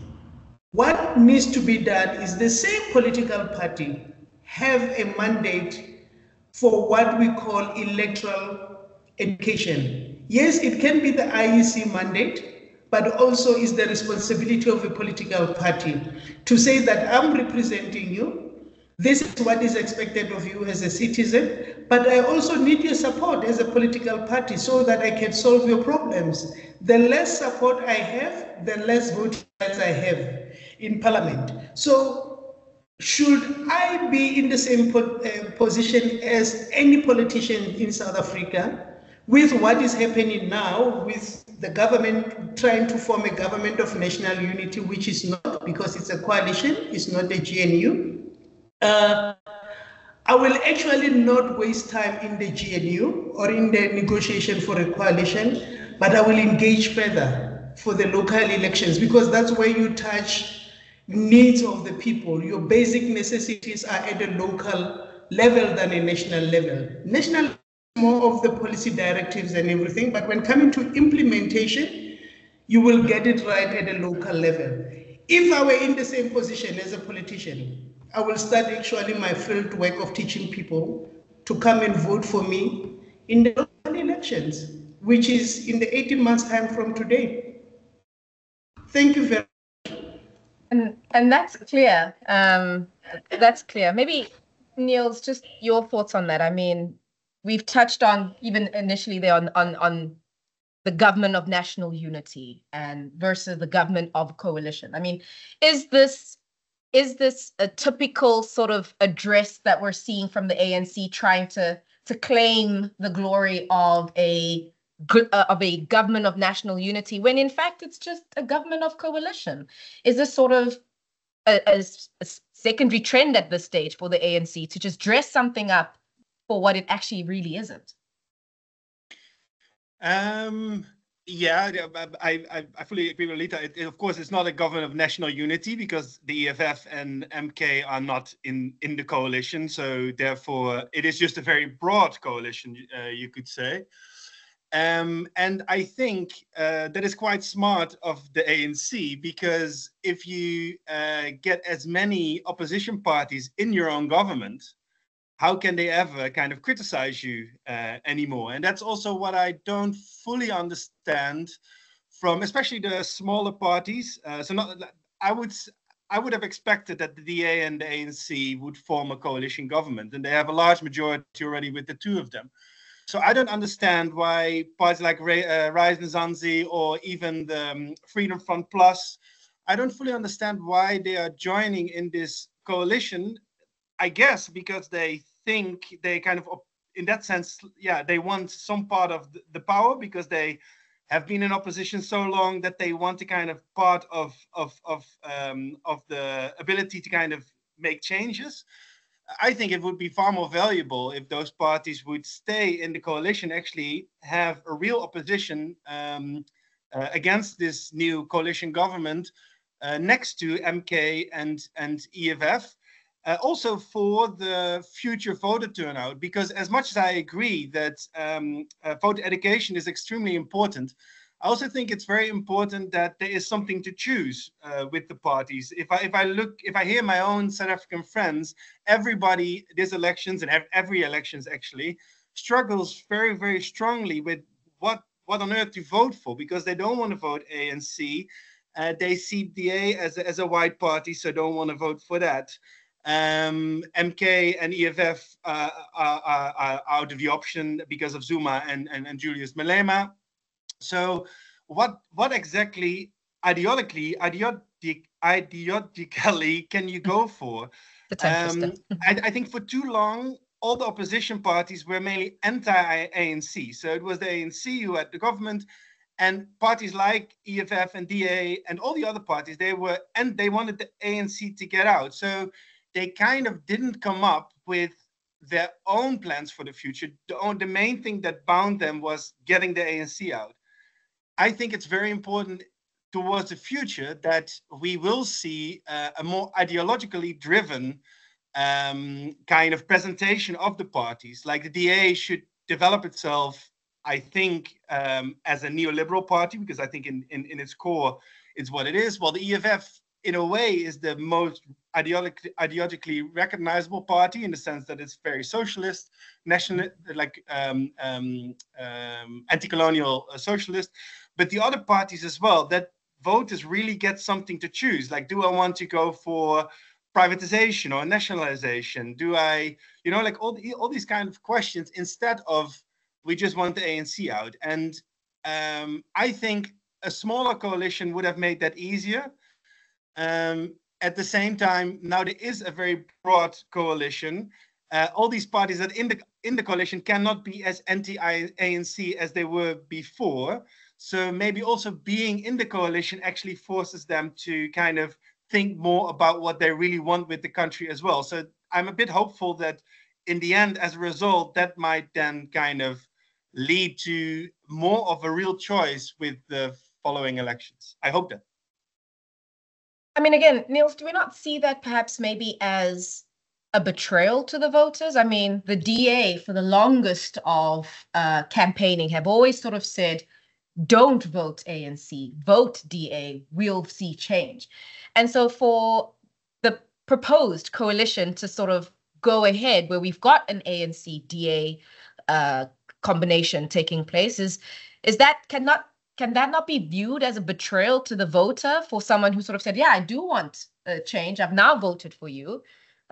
What needs to be done is the same political party have a mandate for what we call electoral education. Yes, it can be the IEC mandate, but also is the responsibility of a political party to say that I'm representing you. This is what is expected of you as a citizen, but I also need your support as a political party so that I can solve your problems. The less support I have, the less votes I have in parliament. So should I be in the same position as any politician in South Africa with what is happening now with the government trying to form a government of national unity, which is not, because it's a coalition, it's not a GNU. I will actually not waste time in the GNU or in the negotiation for a coalition, but I will engage further for the local elections, because that's where you touch needs of the people. Your basic necessities are at a local level than a national level. National is more of the policy directives and everything, but when coming to implementation, you will get it right at a local level. If I were in the same position as a politician, I will start actually my field work of teaching people to come and vote for me in the local elections, which is in the 18 months time from today. Thank you very much. And that's clear. That's clear. Maybe, Niels, just your thoughts on that. I mean, we've touched on even initially there on the government of national unity and versus the government of coalition. I mean, is this a typical sort of address that we're seeing from the ANC trying to claim the glory of a government of national unity, when in fact it's just a government of coalition? Is this sort of a secondary trend at this stage for the ANC to just dress something up for what it actually really isn't? Yeah, I fully agree with Lita. Of course, it's not a government of national unity because the EFF and MK are not in the coalition. So therefore, it is just a very broad coalition, you could say. And I think that is quite smart of the ANC, because if you get as many opposition parties in your own government, how can they ever kind of criticize you anymore? And that's also what I don't fully understand from especially the smaller parties. I would have expected that the DA and the ANC would form a coalition government, and they have a large majority already with the two of them. So I don't understand why parties like Rise Nzansi or even the Freedom Front Plus, I don't fully understand why they are joining in this coalition. I guess because they think they kind of, in that sense, yeah, they want some part of the power because they have been in opposition so long that they want to kind of part of the ability to kind of make changes. I think it would be far more valuable if those parties would stay in the coalition, actually have a real opposition against this new coalition government next to MK and EFF. Also for the future voter turnout, because as much as I agree that voter education is extremely important, I also think it's very important that there is something to choose with the parties. If I hear my own South African friends, everybody these elections and every elections actually struggles very, very strongly with what on earth to vote for, because they don't want to vote ANC. They see DA as a white party, so don't want to vote for that. MK and EFF are out of the option because of Zuma and Julius Malema. So what exactly ideologically can you go for? I think for too long, all the opposition parties were mainly anti-ANC. So it was the ANC who had the government, and parties like EFF and DA and all the other parties, they wanted the ANC to get out. So they kind of didn't come up with their own plans for the future. The main thing that bound them was getting the ANC out. I think it's very important towards the future that we will see a more ideologically driven kind of presentation of the parties. Like the DA should develop itself, I think, as a neoliberal party, because I think in its core, it's what it is. While the EFF, in a way, is the most ideologically recognizable party in the sense that it's very socialist, national, like anti-colonial socialist. But the other parties as well, that voters really get something to choose. Like, do I want to go for privatization or nationalization? Do I, like all these kind of questions, instead of we just want the ANC out. And I think a smaller coalition would have made that easier. At the same time, now there is a very broad coalition. All these parties that in the coalition cannot be as anti-ANC as they were before. So maybe also being in the coalition actually forces them to kind of think more about what they really want with the country as well. So I'm a bit hopeful that in the end, as a result, that might then kind of lead to more of a real choice with the following elections. I hope that. I mean, again, Niels, do we not see that perhaps maybe as a betrayal to the voters? I mean, the DA for the longest of campaigning have always sort of said, don't vote ANC, vote DA, we'll see change. And so for the proposed coalition to sort of go ahead where we've got an ANC DA combination taking place, is that can that not be viewed as a betrayal to the voter for someone who sort of said, yeah, I do want a change, I've now voted for you,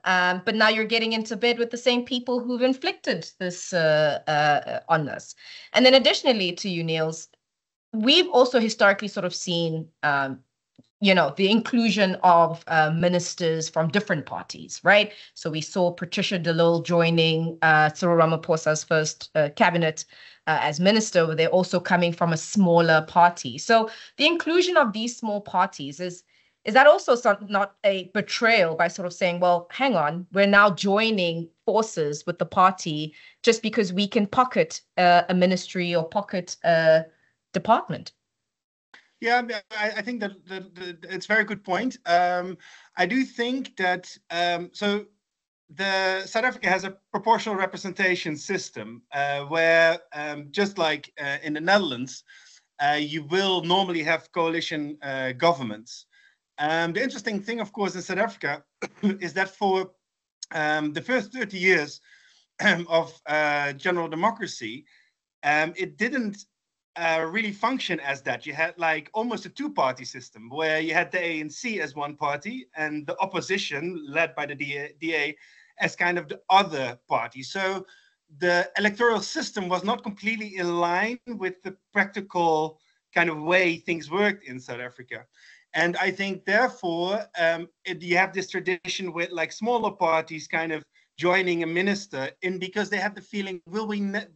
but now you're getting into bed with the same people who've inflicted this on us. And then additionally to you, Niels, we've also historically sort of seen, the inclusion of ministers from different parties, right? So we saw Patricia de Lille joining Cyril Ramaphosa's first cabinet as minister, but they're also coming from a smaller party. So the inclusion of these small parties, is that also not a betrayal by sort of saying, well, hang on, we're now joining forces with the party just because we can pocket a ministry or pocket department? Yeah, I think that it's a very good point. I do think that so the South Africa has a proportional representation system where just like in the Netherlands, you will normally have coalition governments. The interesting thing, of course, in South Africa is that for the first 30 years of general democracy, it didn't really function as that. You had like almost a two-party system where you had the ANC as one party and the opposition, led by the DA, as kind of the other party. So the electoral system was not completely in line with the practical kind of way things worked in South Africa. And I think, therefore, you have this tradition with like smaller parties kind of joining a minister in because they have the feeling,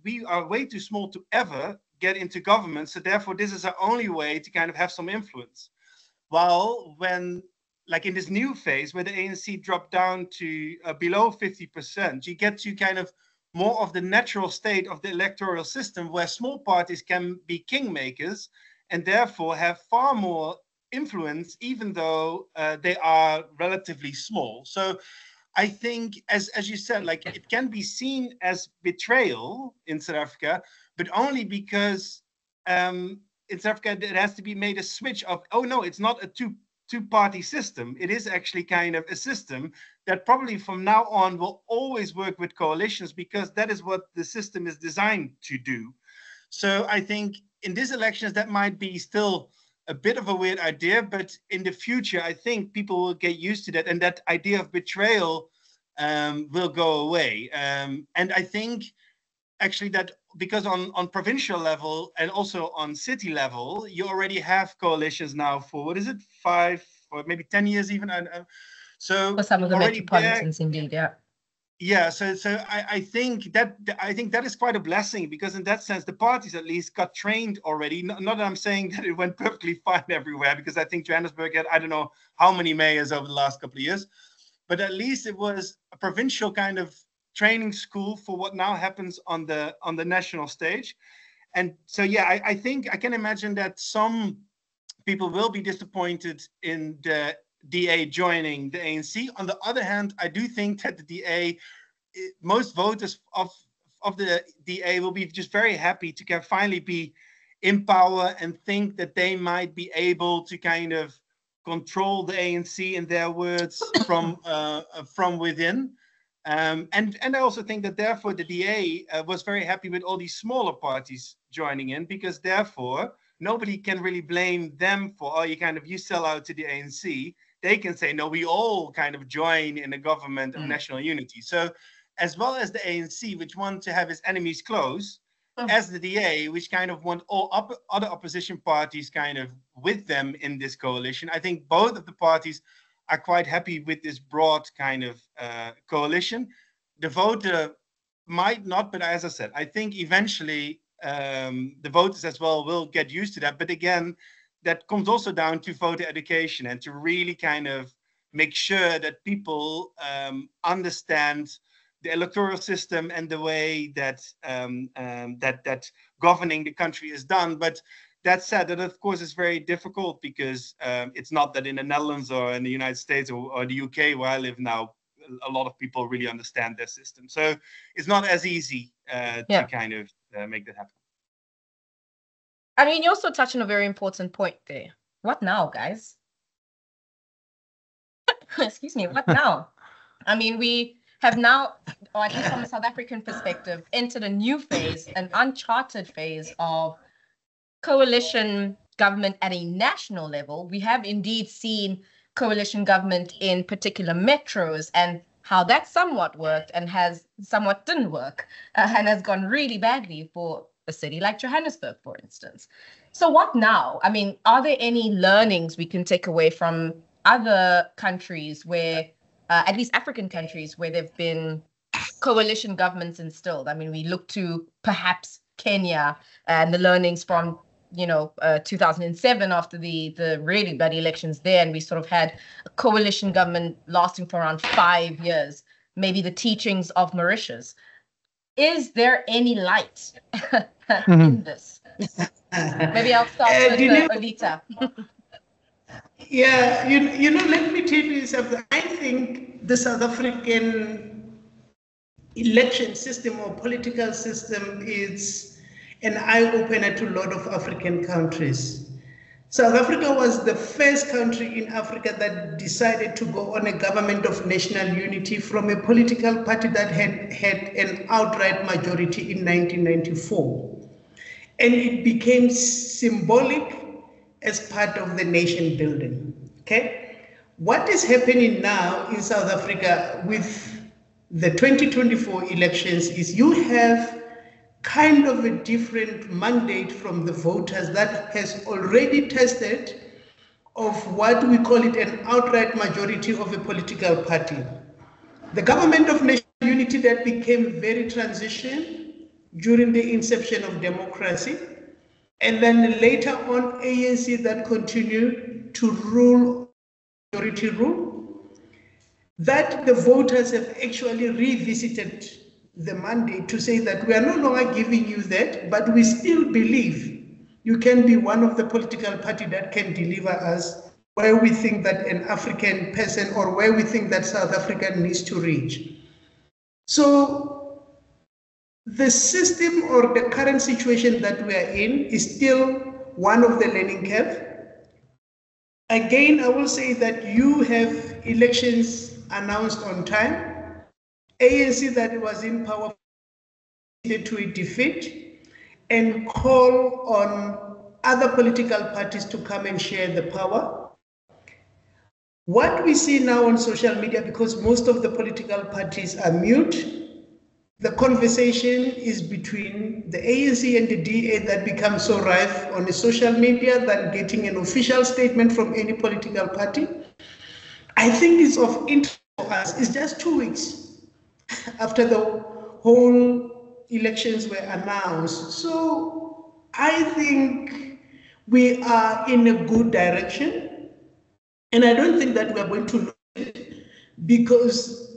we are way too small to ever get into government. So therefore, this is our only way to kind of have some influence. While when, like in this new phase where the ANC dropped down to below 50%, you get to kind of more of the natural state of the electoral system where small parties can be kingmakers and therefore have far more influence, even though they are relatively small. So I think, as you said, like it can be seen as betrayal in South Africa, but only because in South Africa it has to be made a switch of, oh no, it's not a two-party system. It is actually kind of a system that probably from now on will always work with coalitions because that is what the system is designed to do. So I think in these elections that might be still a bit of a weird idea, but in the future, I think people will get used to that, and that idea of betrayal will go away. And I think actually that because on provincial level and also on city level, you already have coalitions now for, what is it, 5 or maybe 10 years even. So for some of the metropolitans, indeed, yeah. Yeah, so I think that is quite a blessing because in that sense the parties at least got trained already. Not that I'm saying that it went perfectly fine everywhere, because I think Johannesburg had I don't know how many mayors over the last couple of years, but at least it was a provincial kind of training school for what now happens on the national stage. And so yeah, I think I can imagine that some people will be disappointed in the DA joining the ANC. On the other hand, I do think that the DA, most voters of the DA will be just very happy to finally be in power and think that they might be able to kind of control the ANC, in their words, from within. And I also think that therefore the DA was very happy with all these smaller parties joining in, because therefore nobody can really blame them for, oh, you sell out to the ANC. They can say, no, we all kind of join in a government of national unity. So as well as the ANC, which want to have its enemies close, as the DA, which kind of want all other opposition parties kind of with them in this coalition, I think both of the parties are quite happy with this broad kind of coalition. The voter might not, but as I said, I think eventually the voters as well will get used to that. But again, that comes also down to voter education and to really kind of make sure that people understand the electoral system and the way that that governing the country is done. But that said, that of course is very difficult because it's not that in the Netherlands or in the United States or the UK where I live now, a lot of people really understand their system. So it's not as easy to kind of make that happen. I mean, you also touched on a very important point there. What now, guys? Excuse me, what now? I mean, we have now, or at least from a South African perspective, entered a new phase, an uncharted phase of coalition government at a national level. We have indeed seen coalition government in particular metros and how that somewhat worked and has somewhat didn't work and has gone really badly for a city like Johannesburg, for instance. So what now? I mean, are there any learnings we can take away from other countries where, at least African countries, where there've been coalition governments instilled? I mean, we look to perhaps Kenya and the learnings from 2007 after the really bad elections there, and we sort of had a coalition government lasting for around 5 years, maybe the teachings of Mauritius. Is there any light in this? Maybe I'll start with Olita. Yeah, let me tell you something. I think the South African election system or political system is an eye-opener to a lot of African countries. South Africa was the first country in Africa that decided to go on a government of national unity from a political party that had an outright majority in 1994. And it became symbolic as part of the nation building, okay? What is happening now in South Africa with the 2024 elections is you have kind of a different mandate from the voters that has already tested of what we call it an outright majority of a political party. The government of national unity that became very transition during the inception of democracy, and then later on ANC that continued to rule, majority rule, that the voters have actually revisited the mandate to say that we are no longer giving you that, but we still believe you can be one of the political party that can deliver us where we think that an African person or where we think that South Africa needs to reach. So the system or the current situation that we are in is still one of the learning curve. Again, I will say that you have elections announced on time. ANC that was in power to a defeat and call on other political parties to come and share the power. What we see now on social media, because most of the political parties are mute, the conversation is between the ANC and the DA that becomes so rife on the social media than getting an official statement from any political party. I think it's of interest for us. It's just 2 weeks after the whole elections were announced. So I think we are in a good direction. And I don't think that we are going to lose it because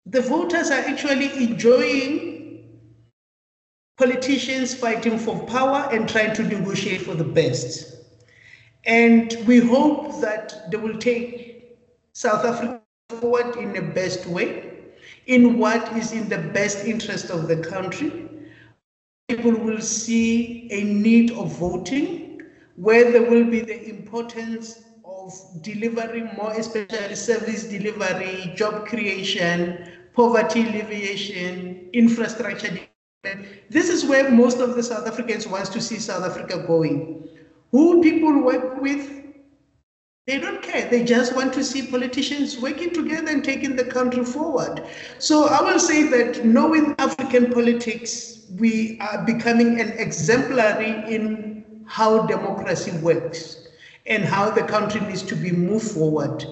the voters are actually enjoying politicians fighting for power and trying to negotiate for the best. And we hope that they will take South Africa forward in the best way, in what is in the best interest of the country. People will see a need of voting, where there will be the importance of delivering more, especially service delivery, job creation, poverty alleviation, infrastructure. This is where most of the South Africans want to see South Africa going. Who people work with, they don't care. They just want to see politicians working together and taking the country forward. So I will say that knowing African politics, we are becoming an exemplary in how democracy works and how the country needs to be moved forward.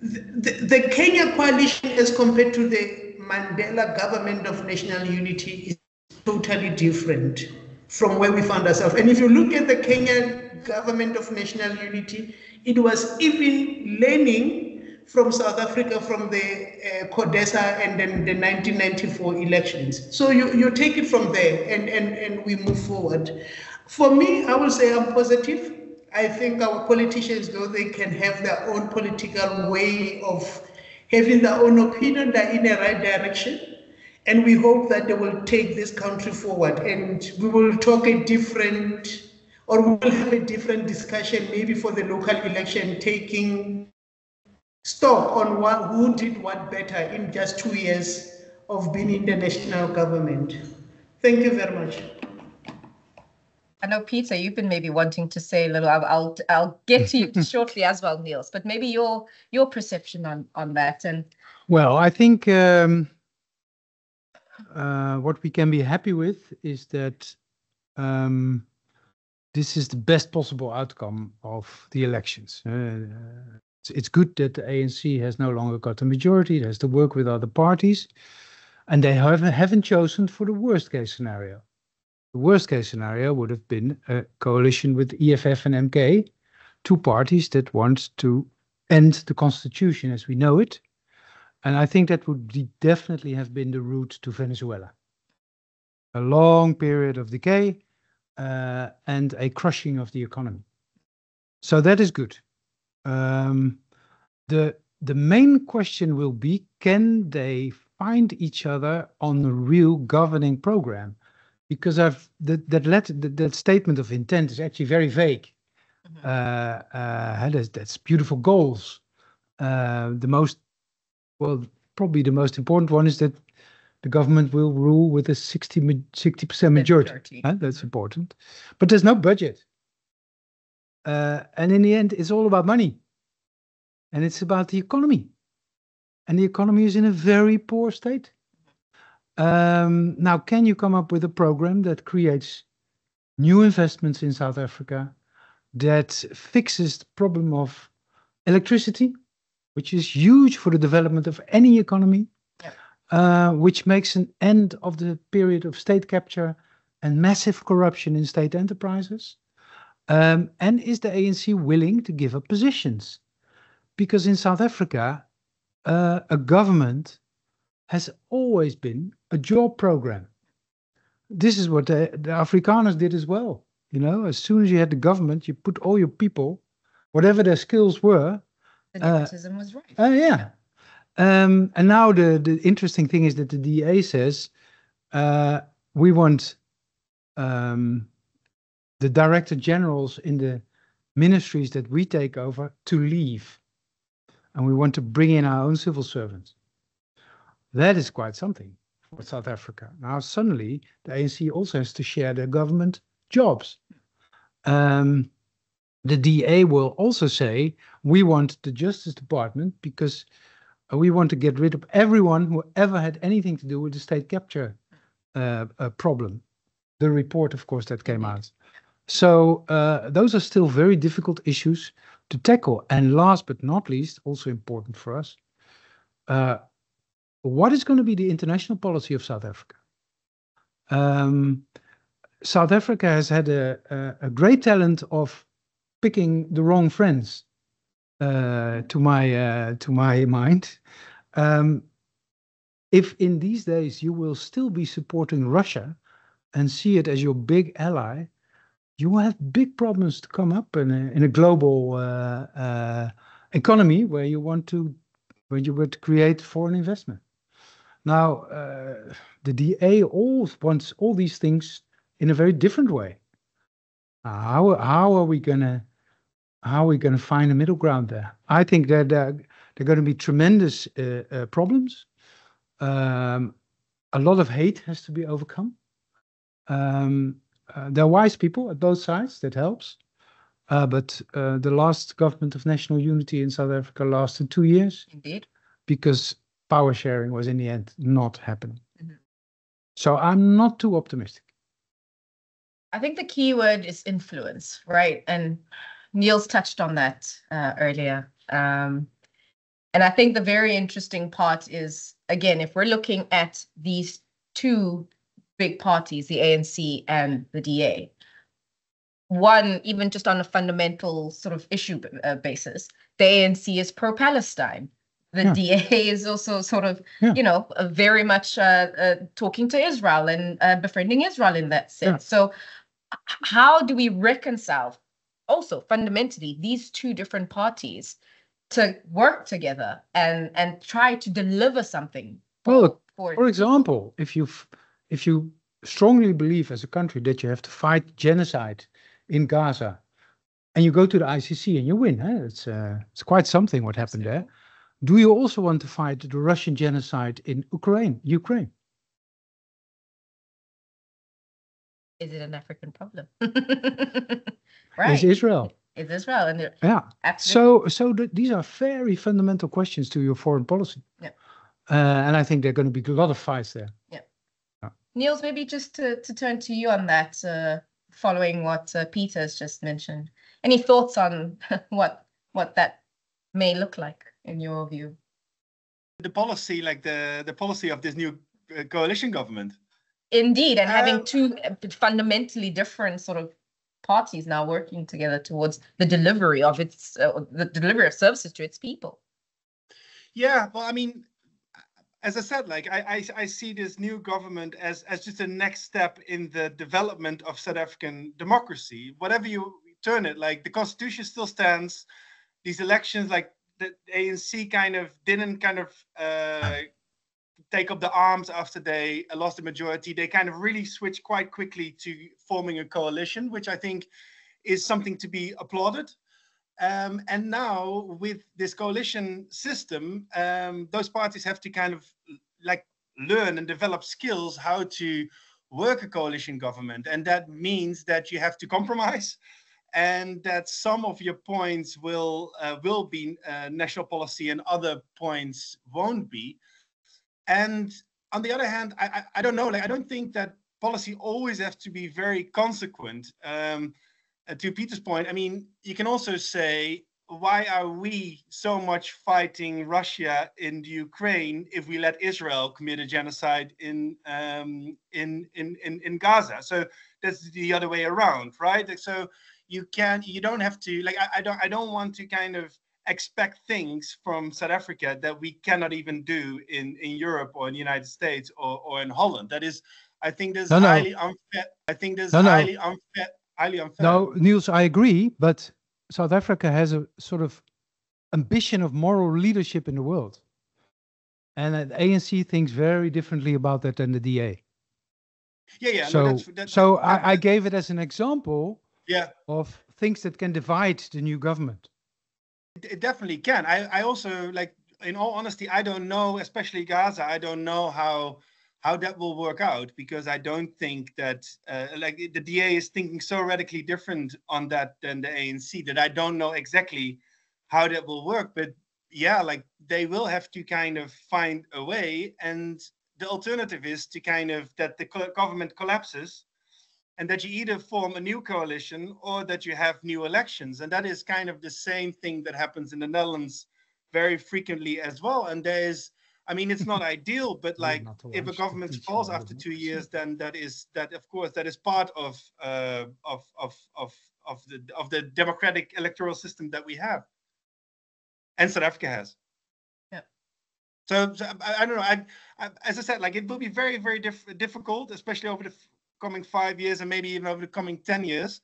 The Kenya coalition as compared to the Mandela government of national unity is totally different from where we found ourselves. And if you look at the Kenyan government of national unity, it was even learning from South Africa, from the CODESA and then the 1994 elections. So you take it from there and we move forward. For me, I will say I'm positive. I think our politicians, though they can have their own political way of having their own opinion, they're in the right direction. And we hope that they will take this country forward and we will talk a different, or we will have a different discussion maybe for the local election, taking stock on who did what better in just 2 years of being in the national government. Thank you very much. I know, Peter, you've been maybe wanting to say a little. I'll get to you shortly as well, Niels. But maybe your perception on that. And well, I think what we can be happy with is that this is the best possible outcome of the elections. It's good that the ANC has no longer got a majority. It has to work with other parties, and they haven't chosen for the worst case scenario. The worst case scenario would have been a coalition with EFF and MK, two parties that want to end the constitution as we know it. And I think that would definitely have been the route to Venezuela. A long period of decay, and a crushing of the economy. So that is good. The main question will be, can they find each other on a real governing program? Because that statement of intent is actually very vague. That's beautiful goals. Probably the most important one is that the government will rule with a 60% majority. That's important. But there's no budget. And in the end, it's all about money. And it's about the economy. And the economy is in a very poor state. Now, can you come up with a program that creates new investments in South Africa, that fixes the problem of electricity, which is huge for the development of any economy, which makes an end of the period of state capture and massive corruption in state enterprises? And is the ANC willing to give up positions? Because in South Africa, a government has always been a job program. This is what the Afrikaners did as well. You know, as soon as you had the government, you put all your people, whatever their skills were. The nepotism was right. And now the interesting thing is that the DA says, we want the director generals in the ministries that we take over to leave. And we want to bring in our own civil servants. That is quite something for South Africa. Now, suddenly, the ANC also has to share their government jobs. The DA will also say, we want the Justice Department because we want to get rid of everyone who ever had anything to do with the state capture problem. The report, of course, that came out. So those are still very difficult issues to tackle. And last but not least, also important for us, what is going to be the international policy of South Africa? South Africa has had a great talent of picking the wrong friends, to my mind. If in these days you will still be supporting Russia and see it as your big ally, you will have big problems to come up in a global economy where you want to create foreign investment. Now, the DA wants all these things in a very different way. How are we gonna find a middle ground there? I think that there are going to be tremendous problems. A lot of hate has to be overcome. There are wise people at both sides, that helps. But the last government of national unity in South Africa lasted 2 years. Indeed. Because power sharing was in the end not happening. Mm-hmm. So I'm not too optimistic. I think the key word is influence, right? And Niels touched on that earlier. And I think the very interesting part is, again, if we're looking at these two big parties, the ANC and the DA, one, even just on a fundamental sort of issue basis, the ANC is pro-Palestine. The DA is also sort of, very much talking to Israel and befriending Israel in that sense. Yeah. So how do we reconcile also fundamentally these two different parties to work together and try to deliver something? For example, if you strongly believe as a country that you have to fight genocide in Gaza, and you go to the ICC and you win, it's quite something what happened there. Do you also want to fight the Russian genocide in Ukraine? Is it an African problem? Right. It's Israel. It's Israel. And so these are very fundamental questions to your foreign policy. Yeah. And I think there are going to be a lot of fights there. Yeah. Niels, maybe just to turn to you on that, following what Peter has just mentioned. Any thoughts on what that may look like in your view? The policy, like the policy of this new coalition government. Indeed, and having two fundamentally different sort of parties now working together towards the delivery of the delivery of services to its people. Yeah, well, I mean, as I said, like I see this new government as just a next step in the development of South African democracy. Whatever you turn it, like the constitution still stands. These elections, like the ANC kind of didn't kind of take up the arms after they lost the majority. They kind of really switched quite quickly to forming a coalition, which I think is something to be applauded. And now with this coalition system, those parties have to kind of like learn and develop skills how to work a coalition government. And that means that you have to compromise, and that some of your points will be national policy and other points won't be. And on the other hand, I don't know, like I don't think that policy always has to be very consequent. To Peter's point, I mean, you can also say, why are we so much fighting Russia in the Ukraine if we let Israel commit a genocide in Gaza? So that's the other way around, right? So you don't have to, like, I don't want to kind of expect things from South Africa that we cannot even do in Europe or in the United States or in Holland. That is, I think this is highly unfair. I think this is highly unfair. Highly unfair. No, Niels, I agree, but South Africa has a sort of ambition of moral leadership in the world. And the ANC thinks very differently about that than the DA. Yeah. So I gave it as an example of things that can divide the new government. It definitely can. I also, like, in all honesty, I don't know, especially Gaza, I don't know how that will work out, because I don't think that like the DA is thinking so radically different on that than the ANC that I don't know exactly how that will work. But yeah, like they will have to kind of find a way, and the alternative is to kind of that the government collapses and that you either form a new coalition or that you have new elections. And that is kind of the same thing that happens in the Netherlands very frequently as well. And there's, I mean, it's not ideal, but like if a government falls after 2 years, then that is part of the democratic electoral system that we have, and South Africa has. Yeah. So I don't know. As I said, like it will be very, very difficult, especially over the coming 5 years and maybe even over the coming 10 years.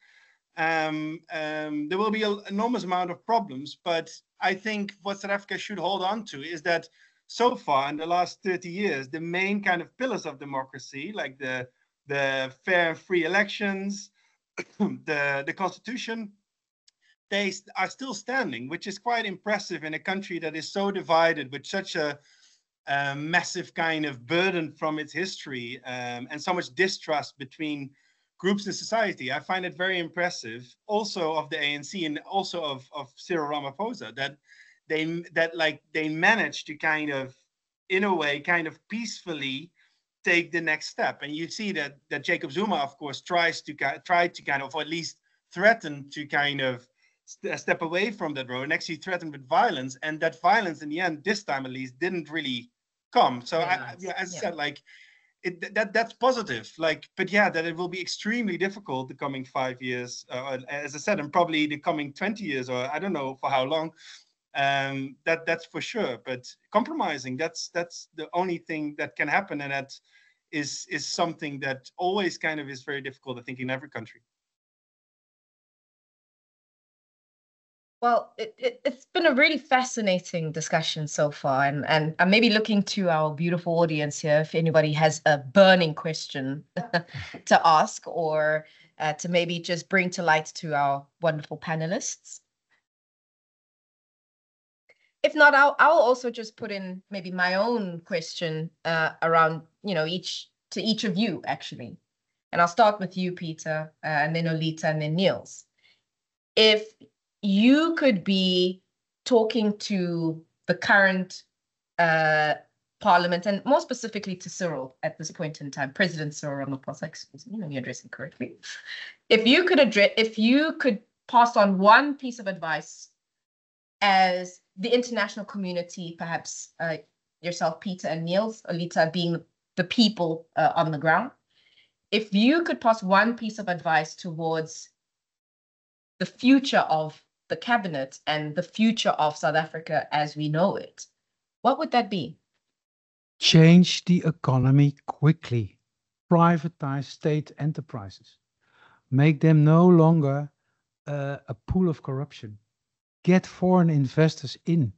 There will be an enormous amount of problems, but I think what South Africa should hold on to is that so far in the last 30 years, the main kind of pillars of democracy, like the fair and free elections, the constitution, they are still standing, which is quite impressive in a country that is so divided, with such a massive kind of burden from its history, and so much distrust between groups in society. I find it very impressive, also of the ANC and also of Cyril Ramaphosa, that they managed to kind of, in a way, kind of peacefully take the next step. And you see that Jacob Zuma, of course, tried to kind of, or at least threaten to kind of step away from that road, and actually threatened with violence. And that violence, in the end, this time at least, didn't really come. So as I said, like that's positive. Like, but yeah, that it will be extremely difficult the coming 5 years, as I said, and probably the coming 20 years, or I don't know for how long. That's for sure. But compromising, that's the only thing that can happen, and that is something that always kind of is very difficult, I think, in every country. Well, it's been a really fascinating discussion so far, and I'm maybe looking to our beautiful audience here if anybody has a burning question to ask, or to maybe just bring to light to our wonderful panelists. If not, I'll also just put in maybe my own question around, to each of you, actually. And I'll start with you, Peter, and then Olita, and then Niels. If you could be talking to the current parliament, and more specifically to Cyril at this point in time, President Cyril Ramaphosa, excuse me, let me address him correctly. If you could pass on one piece of advice as the international community, perhaps yourself, Peter, and Niels, Olita being the people on the ground, if you could pass one piece of advice towards the future of the cabinet and the future of South Africa as we know it, what would that be? Change the economy quickly. Privatize state enterprises. Make them no longer a pool of corruption. Get foreign investors in.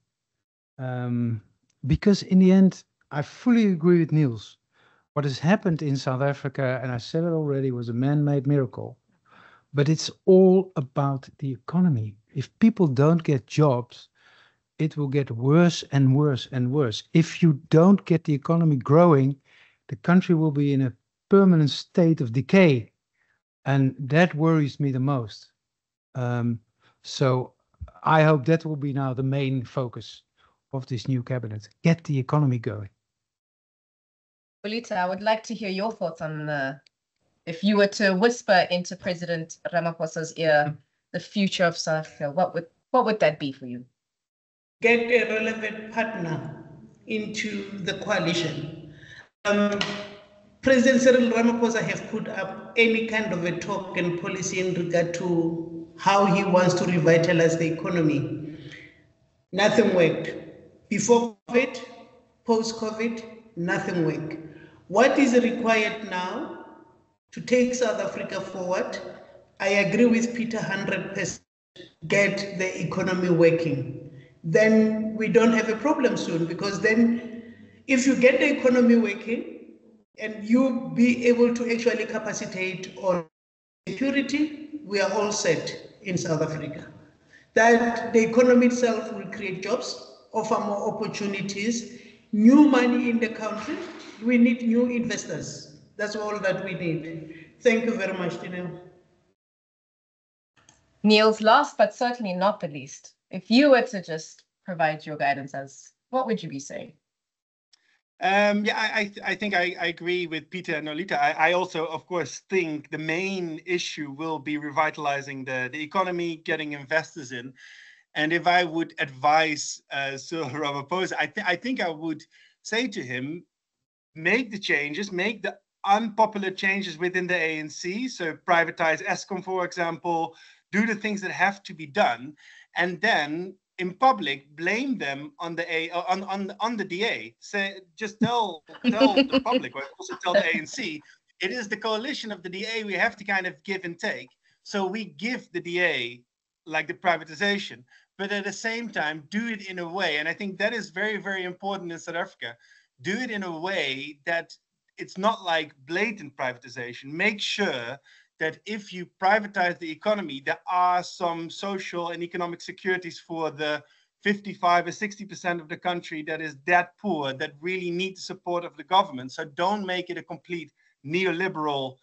Because in the end, I fully agree with Niels. What has happened in South Africa, and I said it already, was a man-made miracle. But it's all about the economy. If people don't get jobs, it will get worse and worse and worse. If you don't get the economy growing, the country will be in a permanent state of decay. And that worries me the most. So I hope that will be now the main focus of this new cabinet. Get the economy going. Olita, I would like to hear your thoughts on if you were to whisper into President Ramaphosa's ear the future of South Africa, what would that be for you? Get a relevant partner into the coalition. President Cyril Ramaphosa has put up any kind of a talk and policy in regard to how he wants to revitalize the economy. Nothing worked. Before COVID, post-COVID, nothing worked. What is required now to take South Africa forward? I agree with Peter 100%. Get the economy working. Then we don't have a problem soon, because then if you get the economy working and you be able to actually capacitate on security, we are all set in South Africa. That the economy itself will create jobs, offer more opportunities, new money in the country. We need new investors. That's all that we need. Thank you very much, Dineo. Niels, last but certainly not the least, if you were to just provide your guidance, what would you be saying? I think I agree with Peter and Olita. I also, of course, think the main issue will be revitalizing the economy, getting investors in. And if I would advise Cyril Ramaphosa, I think I would say to him, make the changes, make the unpopular changes within the ANC. So privatize Eskom, for example, do the things that have to be done, and then in public blame them on the DA. Say, just tell the public, or also tell the ANC, it is the coalition of the DA we have to kind of give and take. So we give the DA like the privatization, but at the same time do it in a way, and I think that is very, very important in South Africa. Do it in a way that it's not like blatant privatization. Make sure that if you privatize the economy, there are some social and economic securities for the 55 or 60% of the country that is that poor, that really need the support of the government. So don't make it a complete neoliberal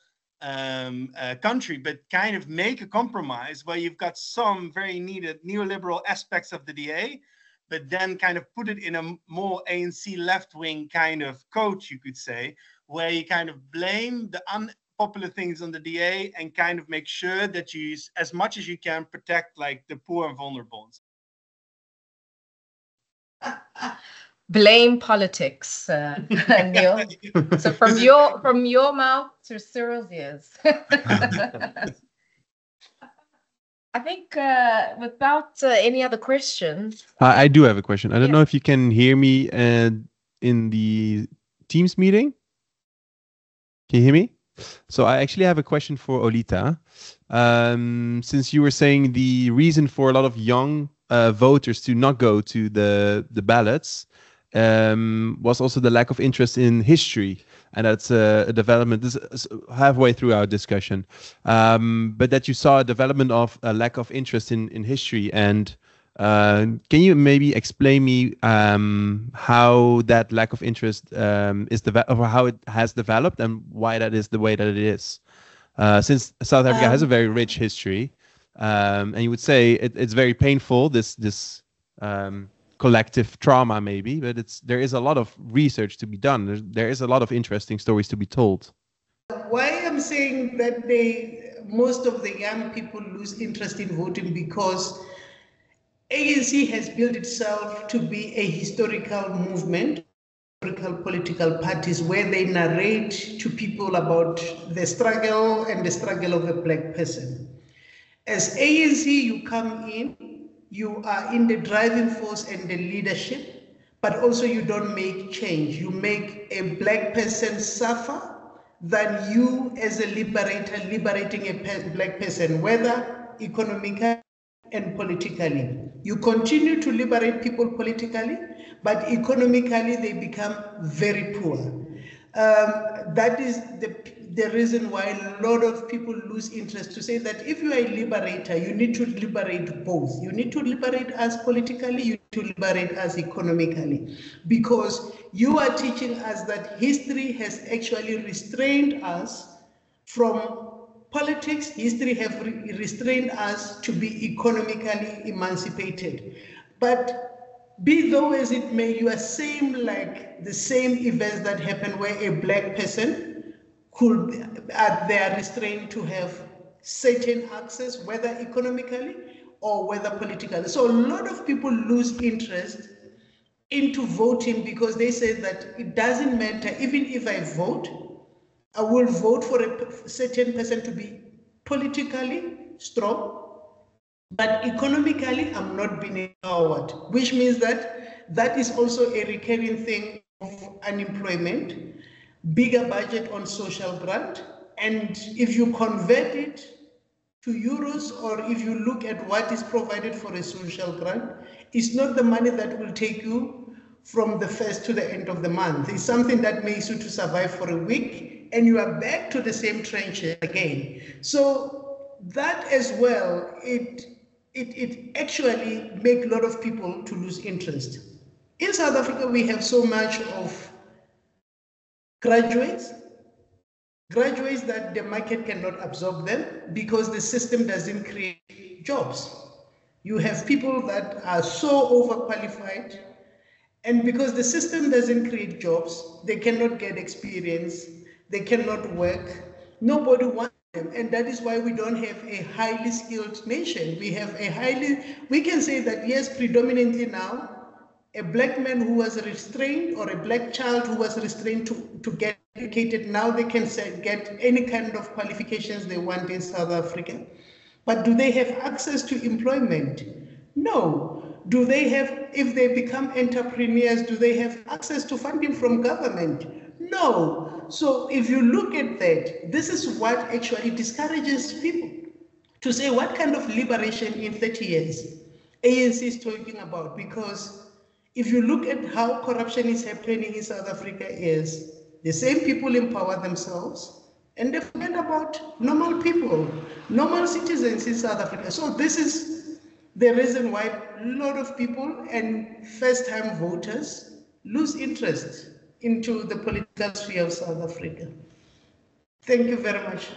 country, but kind of make a compromise where you've got some very needed neoliberal aspects of the DA, but then kind of put it in a more ANC left-wing kind of coach, you could say, where you kind of blame the unpopular things on the DA and kind of make sure that you, as much as you can, protect like the poor and vulnerable. Blame politics, Neil. So from your mouth to Cyril's ears. I think without any other questions. I do have a question. I don't know if you can hear me in the Teams meeting. Can you hear me? So I actually have a question for Olita. Since you were saying the reason for a lot of young voters to not go to the ballots was also the lack of interest in history. And that's a development, this is halfway through our discussion, but that you saw a development of a lack of interest in history. And can you maybe explain me how that lack of interest is or how it has developed and why that is the way that it is? Since South Africa has a very rich history, and you would say it's very painful, this collective trauma maybe, but there is a lot of research to be done. There is a lot of interesting stories to be told. Why I'm saying that most of the young people lose interest in voting, because ANC has built itself to be a historical movement, historical political parties where they narrate to people about the struggle and the struggle of a black person. As ANC, you come in, you are in the driving force and the leadership, but also you don't make change. You make a black person suffer than you as a liberator liberating a black person, whether economically and politically. You continue to liberate people politically, but economically they become very poor. That is the reason why a lot of people lose interest, to say that if you are a liberator, you need to liberate both. You need to liberate us politically, you need to liberate us economically, because you are teaching us that history has actually restrained us from politics. History have restrained us to be economically emancipated. But be though as it may, you are saying like the same events that happen where a black person they are restrained to have certain access, whether economically or whether politically. So a lot of people lose interest into voting because they say that it doesn't matter, even if I vote, I will vote for a certain person to be politically strong, but economically, I'm not being empowered, which means that is also a recurring thing of unemployment, bigger budget on social grant. And if you convert it to euros, or if you look at what is provided for a social grant, it's not the money that will take you from the first to the end of the month. It's something that makes you to survive for a week, and you are back to the same trenches again. So that as well, it actually makes a lot of people to lose interest. In South Africa, we have so much of graduates that the market cannot absorb them because the system doesn't create jobs. You have people that are so overqualified, and because the system doesn't create jobs, they cannot get experience, they cannot work, nobody wants them. And that is why we don't have a highly skilled nation. We can say that yes, predominantly now, a black man who was restrained or a black child who was restrained to get educated, now they can get any kind of qualifications they want in South Africa. But do they have access to employment? No. Do they have, if they become entrepreneurs, do they have access to funding from government? No. So if you look at that, this is what actually discourages people to say what kind of liberation in 30 years ANC is talking about. Because if you look at how corruption is happening in South Africa, is the same people empower themselves and they forget about normal people, normal citizens in South Africa. So this is the reason why a lot of people and first-time voters lose interest into the political sphere of South Africa. Thank you very much.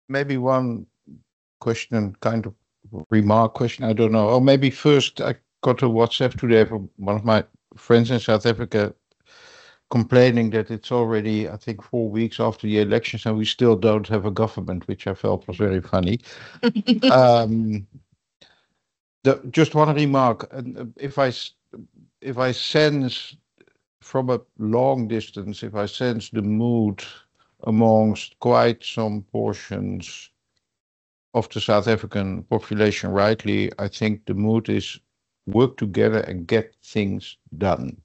Maybe one question, kind of remark question, I don't know. Or maybe first, I got a WhatsApp today from one of my friends in South Africa complaining that it's already, I think, 4 weeks after the elections and we still don't have a government, which I felt was very funny. Just one remark. If I sense from a long distance, if I sense the mood amongst quite some portions of the South African population rightly, I think the mood is work together and get things done.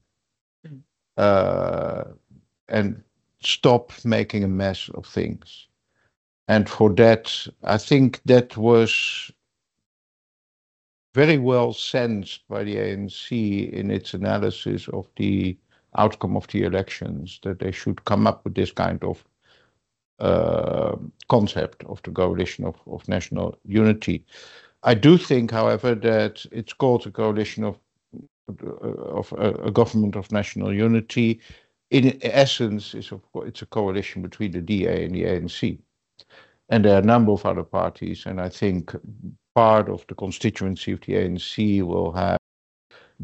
And stop making a mess of things. And for that, I think that was very well sensed by the ANC in its analysis of the outcome of the elections, that they should come up with this kind of concept of the coalition of national unity. I do think, however, that it's called a coalition of a government of national unity. In essence, it's a coalition between the DA and the ANC. And there are a number of other parties, and I think part of the constituency of the ANC will have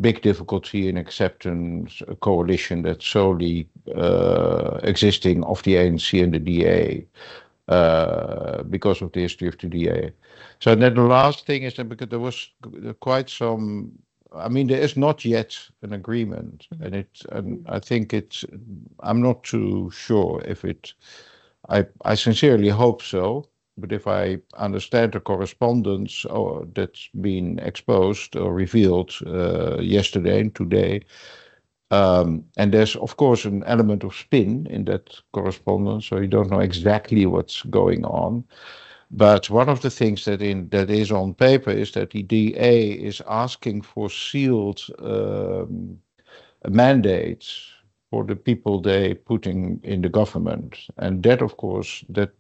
big difficulty in accepting a coalition that's solely existing of the ANC and the DA because of the history of the DA. So then the last thing is that because there was quite some, I mean, there is not yet an agreement, and I think I'm not too sure if I sincerely hope so, But if I understand the correspondence that's been exposed or revealed yesterday and today, and there's of course an element of spin in that correspondence, so you don't know exactly what's going on. But one of the things that is on paper is that the DA is asking for sealed mandates for the people they putting in the government, and that of course that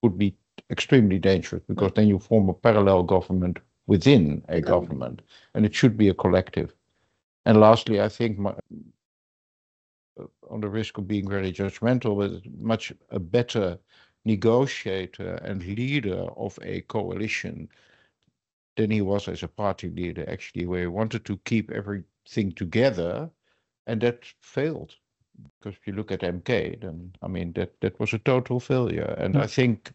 would be extremely dangerous, because then you form a parallel government within a government, and it should be a collective. And lastly, I think on the risk of being very judgmental, but much a better negotiator and leader of a coalition than he was as a party leader, actually, where he wanted to keep everything together, and that failed. Because if you look at MK, then I mean that was a total failure, and I think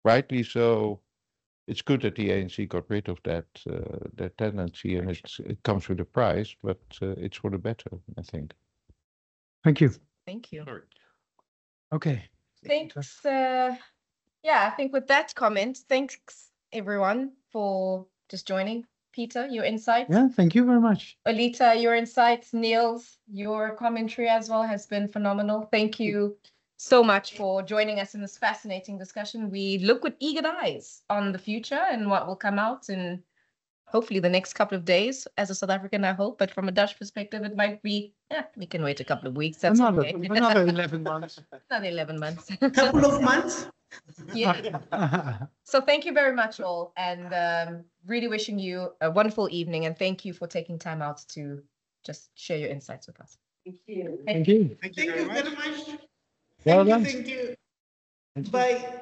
rightly so. It's good that the ANC got rid of that tendency, and it comes with a price, but it's for the better, I think. Thank you. Thank you. Okay. Thanks. Yeah, I think with that comment, thanks everyone for just joining. Peter, your insights. Yeah, thank you very much. Olita, your insights. Niels, your commentary as well has been phenomenal. Thank you so much for joining us in this fascinating discussion. We look with eager eyes on the future and what will come out in hopefully the next couple of days. As a South African, I hope, but from a Dutch perspective, it might be, we can wait a couple of weeks. That's another, okay. another 11 months. Another 11 months. Couple of months. Yeah. So thank you very much all, and really wishing you a wonderful evening, and thank you for taking time out to just share your insights with us. Thank you. Thank you. Thank you very much. Well Well done. Thank you. Bye.